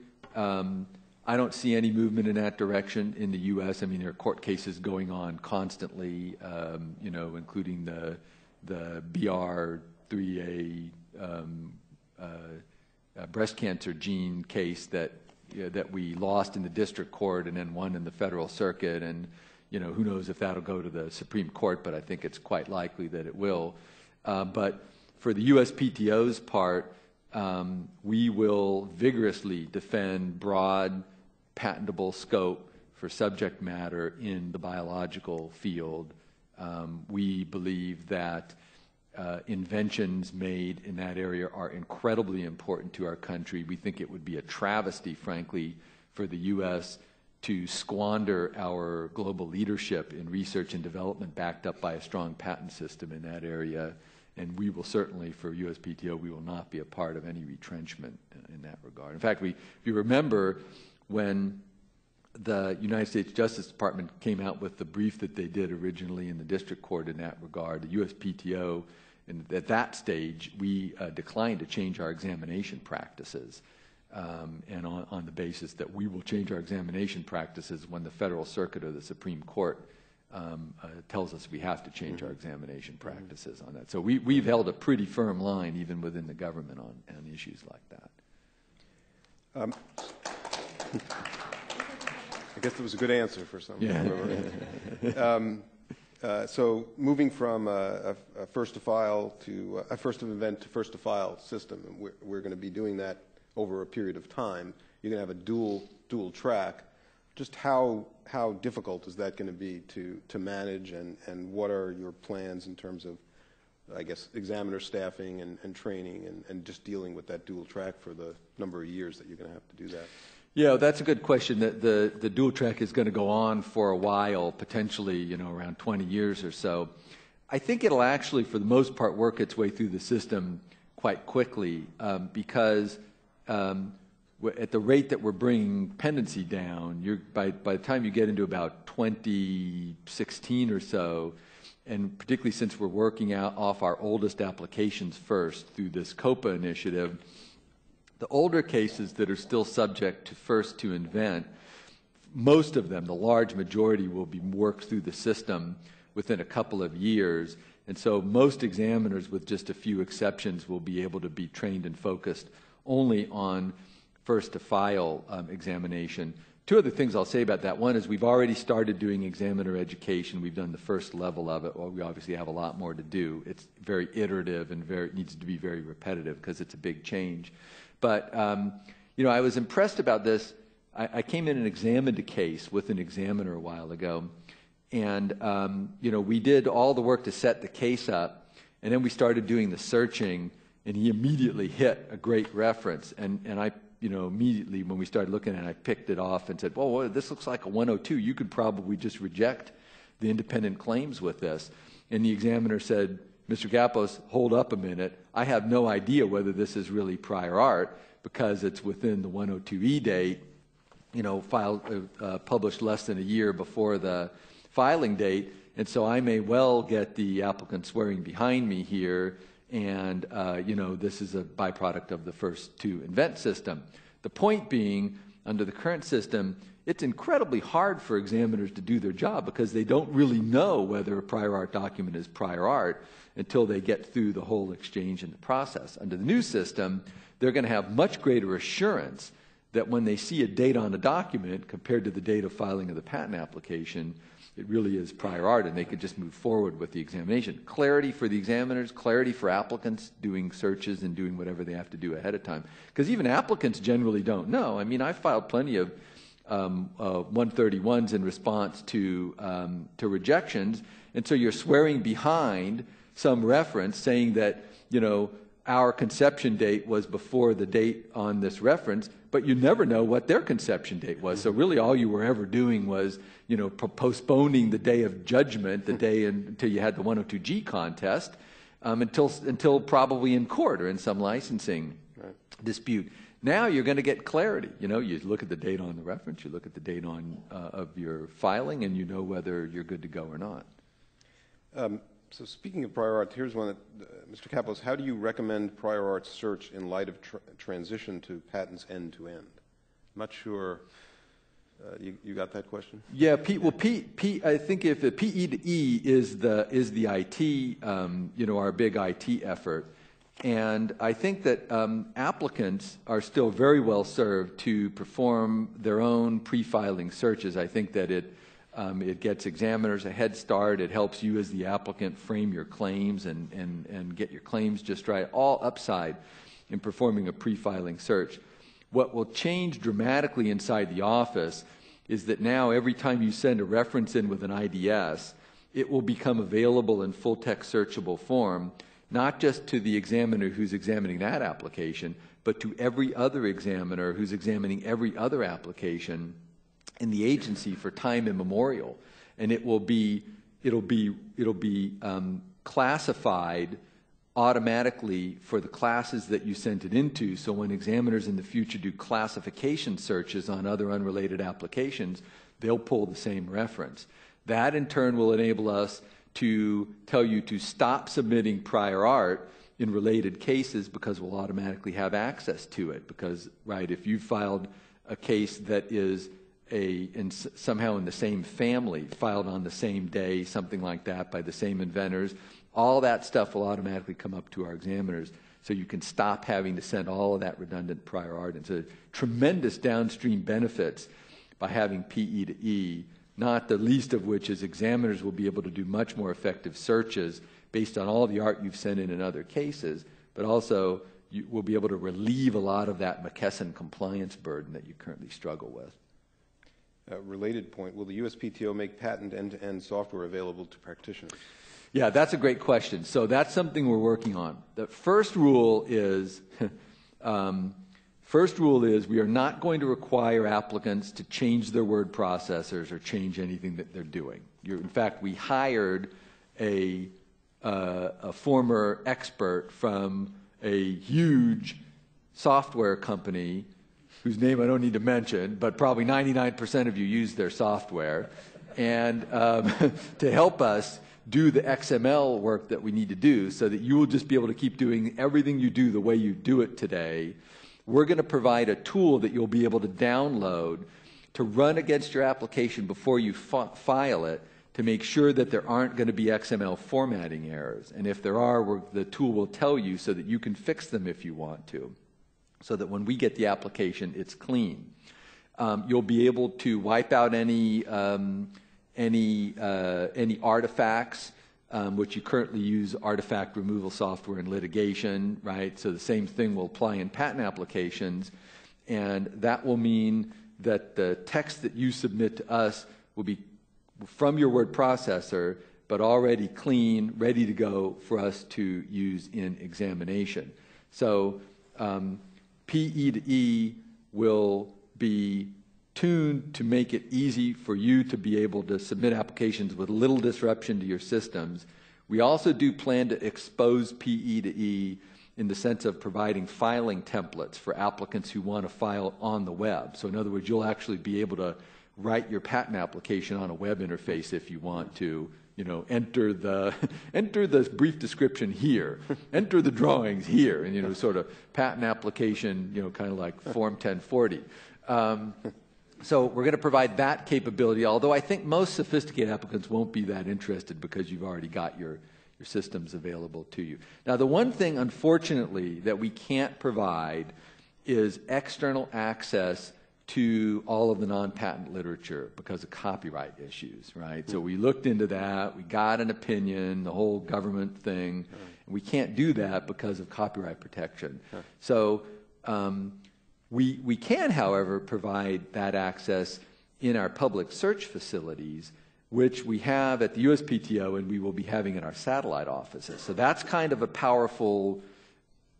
I don't see any movement in that direction in the U.S. I mean, there are court cases going on constantly, including the BR3A breast cancer gene case that we lost in the district court and then won in the federal circuit. And, who knows if that'll go to the Supreme Court, but I think it's quite likely that it will. But for the USPTO's part, we will vigorously defend broad patentable scope for subject matter in the biological field. We believe that inventions made in that area are incredibly important to our country. We think it would be a travesty, frankly, for the U.S. to squander our global leadership in research and development backed up by a strong patent system in that area. And we will certainly, for USPTO, we will not be a part of any retrenchment in that regard. In fact, if you remember, when the United States Justice Department came out with the brief that they did originally in the district court in that regard, the USPTO, and at that stage, we declined to change our examination practices, and on the basis that we will change our examination practices when the Federal Circuit or the Supreme Court tells us we have to change our examination practices on that. So we've held a pretty firm line even within the government on issues like that. I guess that was a good answer for some. Yeah. So moving from a first to file to a first of invent to first to file system, and we're going to be doing that over a period of time. You're going to have a dual track. Just how difficult is that going to be to manage, and what are your plans in terms of, I guess, examiner staffing and training and just dealing with that dual track for the number of years that you're going to have to do that? Yeah, that's a good question. The dual track is going to go on for a while, potentially, around 20 years or so. I think it'll actually, for the most part, work its way through the system quite quickly because at the rate that we're bringing pendency down, by the time you get into about 2016 or so, and particularly since we're working off our oldest applications first through this COPA initiative, the older cases that are still subject to first to invent, most of them, the large majority, will be worked through the system within a couple of years. And so most examiners, with just a few exceptions, will be able to be trained and focused only on first-to-file examination. Two other things I'll say about that. One is we've already started doing examiner education. We've done the first level of it. Well, we obviously have a lot more to do. It's very iterative and needs to be very repetitive because it's a big change. But, you know, I was impressed about this. I came in and examined a case with an examiner a while ago. And, you know, we did all the work to set the case up. And then we started doing the searching. And he immediately hit a great reference. And I, you know, immediately when we started looking at it, I picked it off and said, well, this looks like a 102. You could probably just reject the independent claims with this. And the examiner said, Mr. Kappos, hold up a minute. I have no idea whether this is really prior art because it's within the 102E date, you know, published less than a year before the filing date. And so I may well get the applicant swearing behind me here. And, you know, this is a byproduct of the first to invent system. The point being, under the current system, it's incredibly hard for examiners to do their job because they don't really know whether a prior art document is prior art until they get through the whole exchange and the process. Under the new system, they're going to have much greater assurance that when they see a date on a document compared to the date of filing of the patent application, it really is prior art, and they could just move forward with the examination. Clarity for the examiners, clarity for applicants doing searches and doing whatever they have to do ahead of time. Because even applicants generally don't know. I mean, I filed plenty of 131s in response to rejections, and so you're swearing behind some reference saying that, you know, our conception date was before the date on this reference, but you never know what their conception date was. So really all you were ever doing was, you know, postponing the day of judgment, the day until you had the 102G contest, until probably in court or in some licensing dispute. Now you're going to get clarity. You know, you look at the date on the reference, you look at the date on of your filing, and you know whether you're good to go or not. So speaking of prior art, here's one that, Mr. Kappos, how do you recommend prior art search in light of transition to patents end-to-end? I'm not sure. You got that question? Yeah, I think if the PE to E is the IT, you know, our big IT effort, and I think that applicants are still very well served to perform their own pre-filing searches. I think that it gets examiners a head start. It helps you as the applicant frame your claims and get your claims just right, all upside in performing a pre-filing search. What will change dramatically inside the office is that now every time you send a reference in with an IDS, it will become available in full-text searchable form, not just to the examiner who's examining that application, but to every other examiner who's examining every other application in the agency for time immemorial. And it'll be classified automatically for the classes that you sent it into, so when examiners in the future do classification searches on other unrelated applications, they'll pull the same reference. That in turn will enable us to tell you to stop submitting prior art in related cases because we'll automatically have access to it. Because, right, if you filed a case that is somehow in the same family, filed on the same day, something like that, by the same inventors, all that stuff will automatically come up to our examiners, so you can stop having to send all of that redundant prior art. And so tremendous downstream benefits by having PE to E, not the least of which is examiners will be able to do much more effective searches based on all the art you've sent in other cases, but also you will be able to relieve a lot of that McKesson compliance burden that you currently struggle with. Related point, will the USPTO make patent end-to-end software available to practitioners? Yeah, that's a great question. So that's something we're working on. The first rule is, we are not going to require applicants to change their word processors or change anything that they're doing. In fact, we hired a former expert from a huge software company whose name I don't need to mention, but probably 99% of you use their software, and to help us do the XML work that we need to do so that you will just be able to keep doing everything you do the way you do it today. We're going to provide a tool that you'll be able to download to run against your application before you file it to make sure that there aren't going to be XML formatting errors. And if there are, the tool will tell you so that you can fix them if you want to, so that when we get the application, it's clean. You'll be able to wipe out any artifacts, which you currently use artifact removal software in litigation, right? So the same thing will apply in patent applications, and that will mean that the text that you submit to us will be from your word processor, but already clean, ready to go for us to use in examination. So PE to E will be tuned to make it easy for you to be able to submit applications with little disruption to your systems. We also do plan to expose PE to E in the sense of providing filing templates for applicants who want to file on the web. So in other words, you'll actually be able to write your patent application on a web interface if you want to. You know, enter the brief description here, enter the drawings here, and, you know, sort of patent application, you know, kind of like Form 1040. So we're going to provide that capability, although I think most sophisticated applicants won't be that interested because you've already got your systems available to you. Now, the one thing, unfortunately, that we can't provide is external access to all of the non-patent literature because of copyright issues, right? So we looked into that, we got an opinion, the whole government thing, and we can't do that because of copyright protection. So we can, however, provide that access in our public search facilities, which we have at the USPTO and we will be having in our satellite offices. So that's kind of a powerful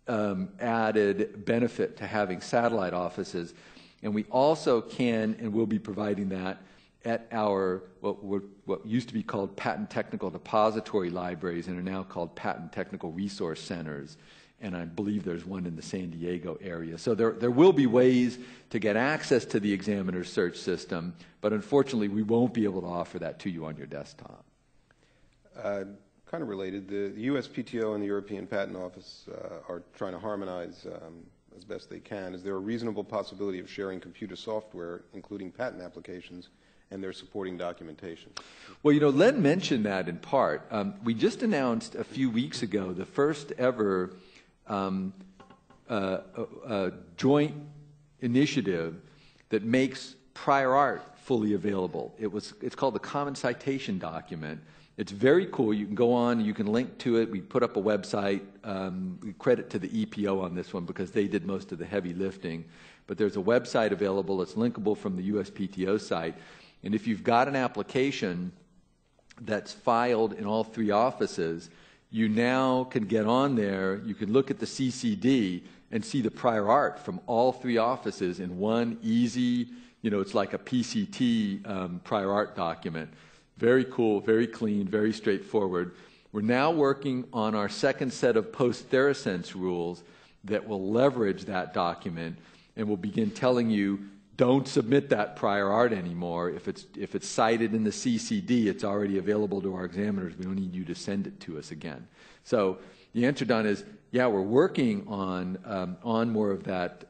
added benefit to having satellite offices. And we also can and will be providing that at our, what used to be called Patent Technical Depository Libraries and are now called Patent Technical Resource Centers. And I believe there's one in the San Diego area. So there will be ways to get access to the examiner's search system, but unfortunately we won't be able to offer that to you on your desktop. Kind of related, the USPTO and the European Patent Office are trying to harmonize as best they can. Is there a reasonable possibility of sharing computer software, including patent applications, and their supporting documentation? Well, you know, Len mentioned that in part. We just announced a few weeks ago the first ever joint initiative that makes prior art fully available. It's called the Common Citation Document. It's very cool. You can go on, you can link to it. We put up a website. We credit to the EPO on this one because they did most of the heavy lifting. But there's a website available. It's linkable from the USPTO site. And if you've got an application that's filed in all three offices, you now can get on there, you can look at the CCD and see the prior art from all three offices in one easy, you know, it's like a PCT prior art document. Very cool, very clean, very straightforward. We're now working on our second set of post-Theracense rules that will leverage that document and will begin telling you, don't submit that prior art anymore. If it's cited in the CCD, it's already available to our examiners. We don't need you to send it to us again. So the answer, Don, is yeah, we're working on more of that,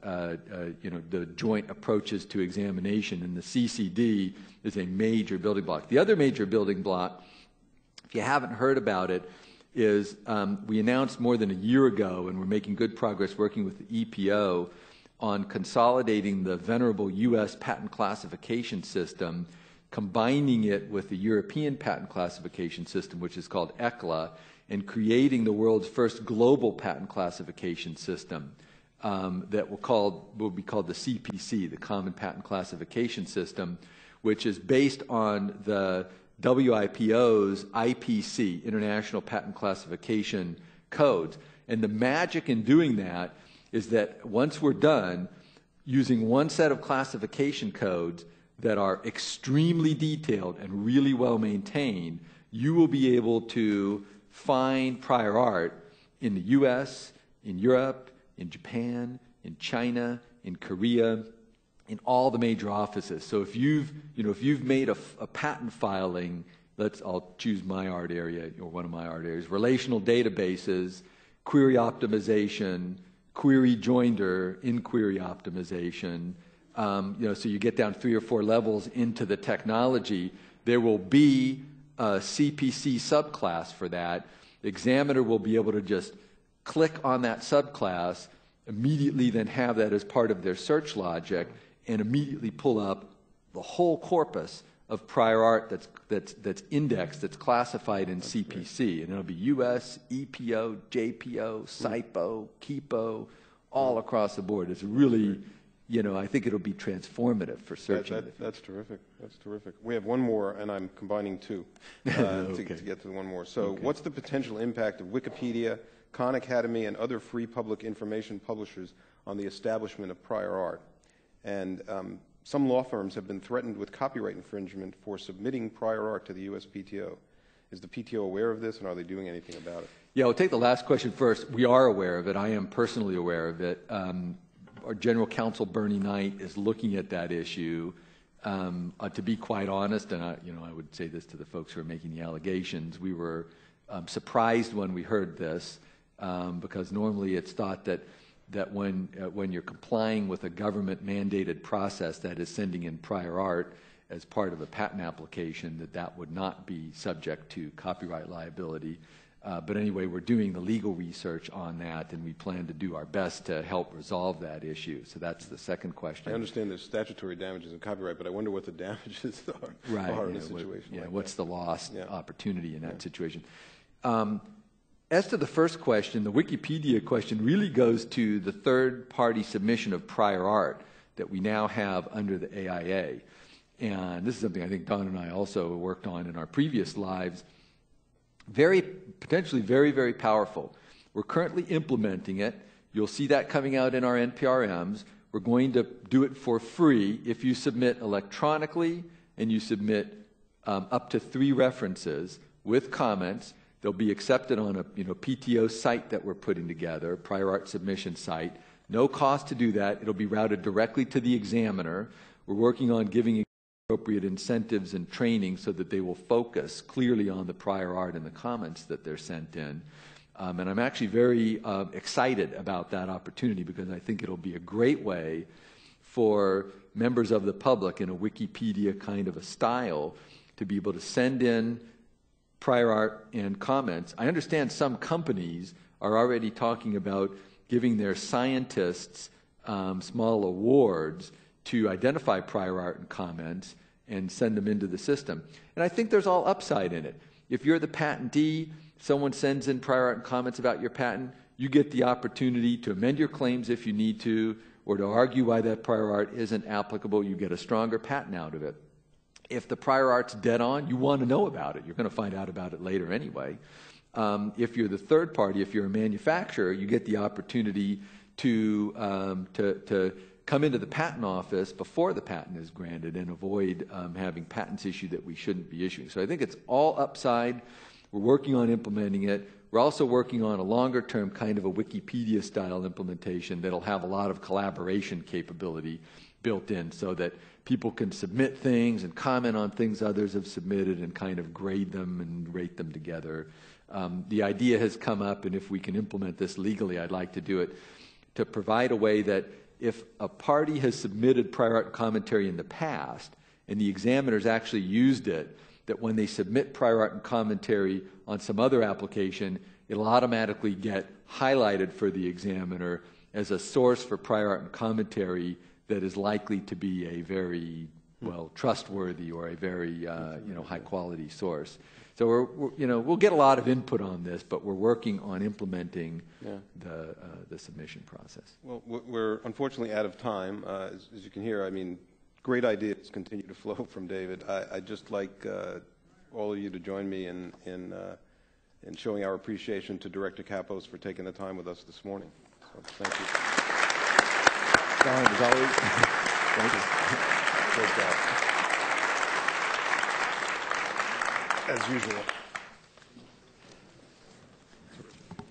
you know, the joint approaches to examination, and the CCD is a major building block. The other major building block, if you haven't heard about it, is we announced more than a year ago, and we're making good progress working with the EPO on consolidating the venerable U.S. patent classification system, combining it with the European patent classification system, which is called ECLA, and creating the world's first global patent classification system that will be called the CPC, the Common Patent Classification System, which is based on the WIPO's IPC, International Patent Classification Codes. And the magic in doing that is that once we're done, using one set of classification codes that are extremely detailed and really well maintained, you will be able to find prior art in the US, in Europe, in Japan, in China, in Korea, in all the major offices. So if you've made a patent filing, I'll choose my art area, or one of my art areas, relational databases, query optimization, query joinder, inquiry optimization, so you get down 3 or 4 levels into the technology, there will be a CPC subclass for that. The examiner will be able to just click on that subclass, immediately then have that as part of their search logic, and immediately pull up the whole corpus of prior art that's indexed, that's classified in CPC. And it'll be US, EPO, JPO, SIPO, KEPO, all across the board. It's really, I think it'll be transformative for searching. That's terrific. That's terrific. We have one more, and I'm combining 2 to get to the one more. So what's the potential impact of Wikipedia, Khan Academy, and other free public information publishers on the establishment of prior art? And some law firms have been threatened with copyright infringement for submitting prior art to the USPTO. Is the PTO aware of this, and are they doing anything about it? Yeah, I'll take the last question first. We are aware of it. I am personally aware of it. Our General Counsel, Bernie Knight, is looking at that issue. To be quite honest, and I would say this to the folks who are making the allegations, we were surprised when we heard this, because normally it's thought that when you're complying with a government-mandated process that is sending in prior art as part of a patent application, that would not be subject to copyright liability. But anyway, we're doing the legal research on that, and we plan to do our best to help resolve that issue. So that's the second question. I understand there's statutory damages in copyright, but I wonder what the damages are in a situation like that. What's the lost opportunity in that situation? As to the first question, the Wikipedia question really goes to the third-party submission of prior art that we now have under the AIA. And this is something I think Don and I also worked on in our previous lives. Potentially very, very powerful. We're currently implementing it. You'll see that coming out in our NPRMs. We're going to do it for free if you submit electronically and you submit up to 3 references with comments. They'll be accepted on a PTO site that we're putting together, prior art submission site. No cost to do that. It'll be routed directly to the examiner. We're working on giving appropriate incentives and training so that they will focus clearly on the prior art and the comments that they're sent in. And I'm actually very excited about that opportunity, because I think it'll be a great way for members of the public in a Wikipedia kind of a style to be able to send in prior art and comments. I understand some companies are already talking about giving their scientists small awards to identify prior art and comments and send them into the system. And I think there's all upside in it. If you're the patentee, someone sends in prior art and comments about your patent, you get the opportunity to amend your claims if you need to, or to argue why that prior art isn't applicable. You get a stronger patent out of it. If the prior art's dead on, you want to know about it. You're going to find out about it later anyway. If you're the third party, if you're a manufacturer, you get the opportunity to come into the patent office before the patent is granted and avoid having patents issued that we shouldn't be issuing. So I think it's all upside. We're working on implementing it. We're also working on a longer-term kind of a Wikipedia-style implementation that'll have a lot of collaboration capability built in, so that people can submit things and comment on things others have submitted and kind of grade them and rate them together. The idea has come up, and if we can implement this legally, I'd like to do it, to provide a way that if a party has submitted prior art commentary in the past and the examiners actually used it, that when they submit prior art and commentary on some other application, it'll automatically get highlighted for the examiner as a source for prior art and commentary that is likely to be a very, trustworthy or a very, high-quality source. So we'll get a lot of input on this, but we're working on implementing the submission process. Well, we're unfortunately out of time. As you can hear, I mean, great ideas continue to flow from David. I'd just like all of you to join me in showing our appreciation to Director Kappos for taking the time with us this morning. So, thank you. Don, as always, thank you. Great job. As usual.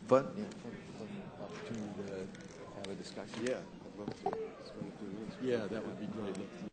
Fun opportunity to have a discussion. Yeah, I'd love to spend a few minutes. Yeah, that would be great.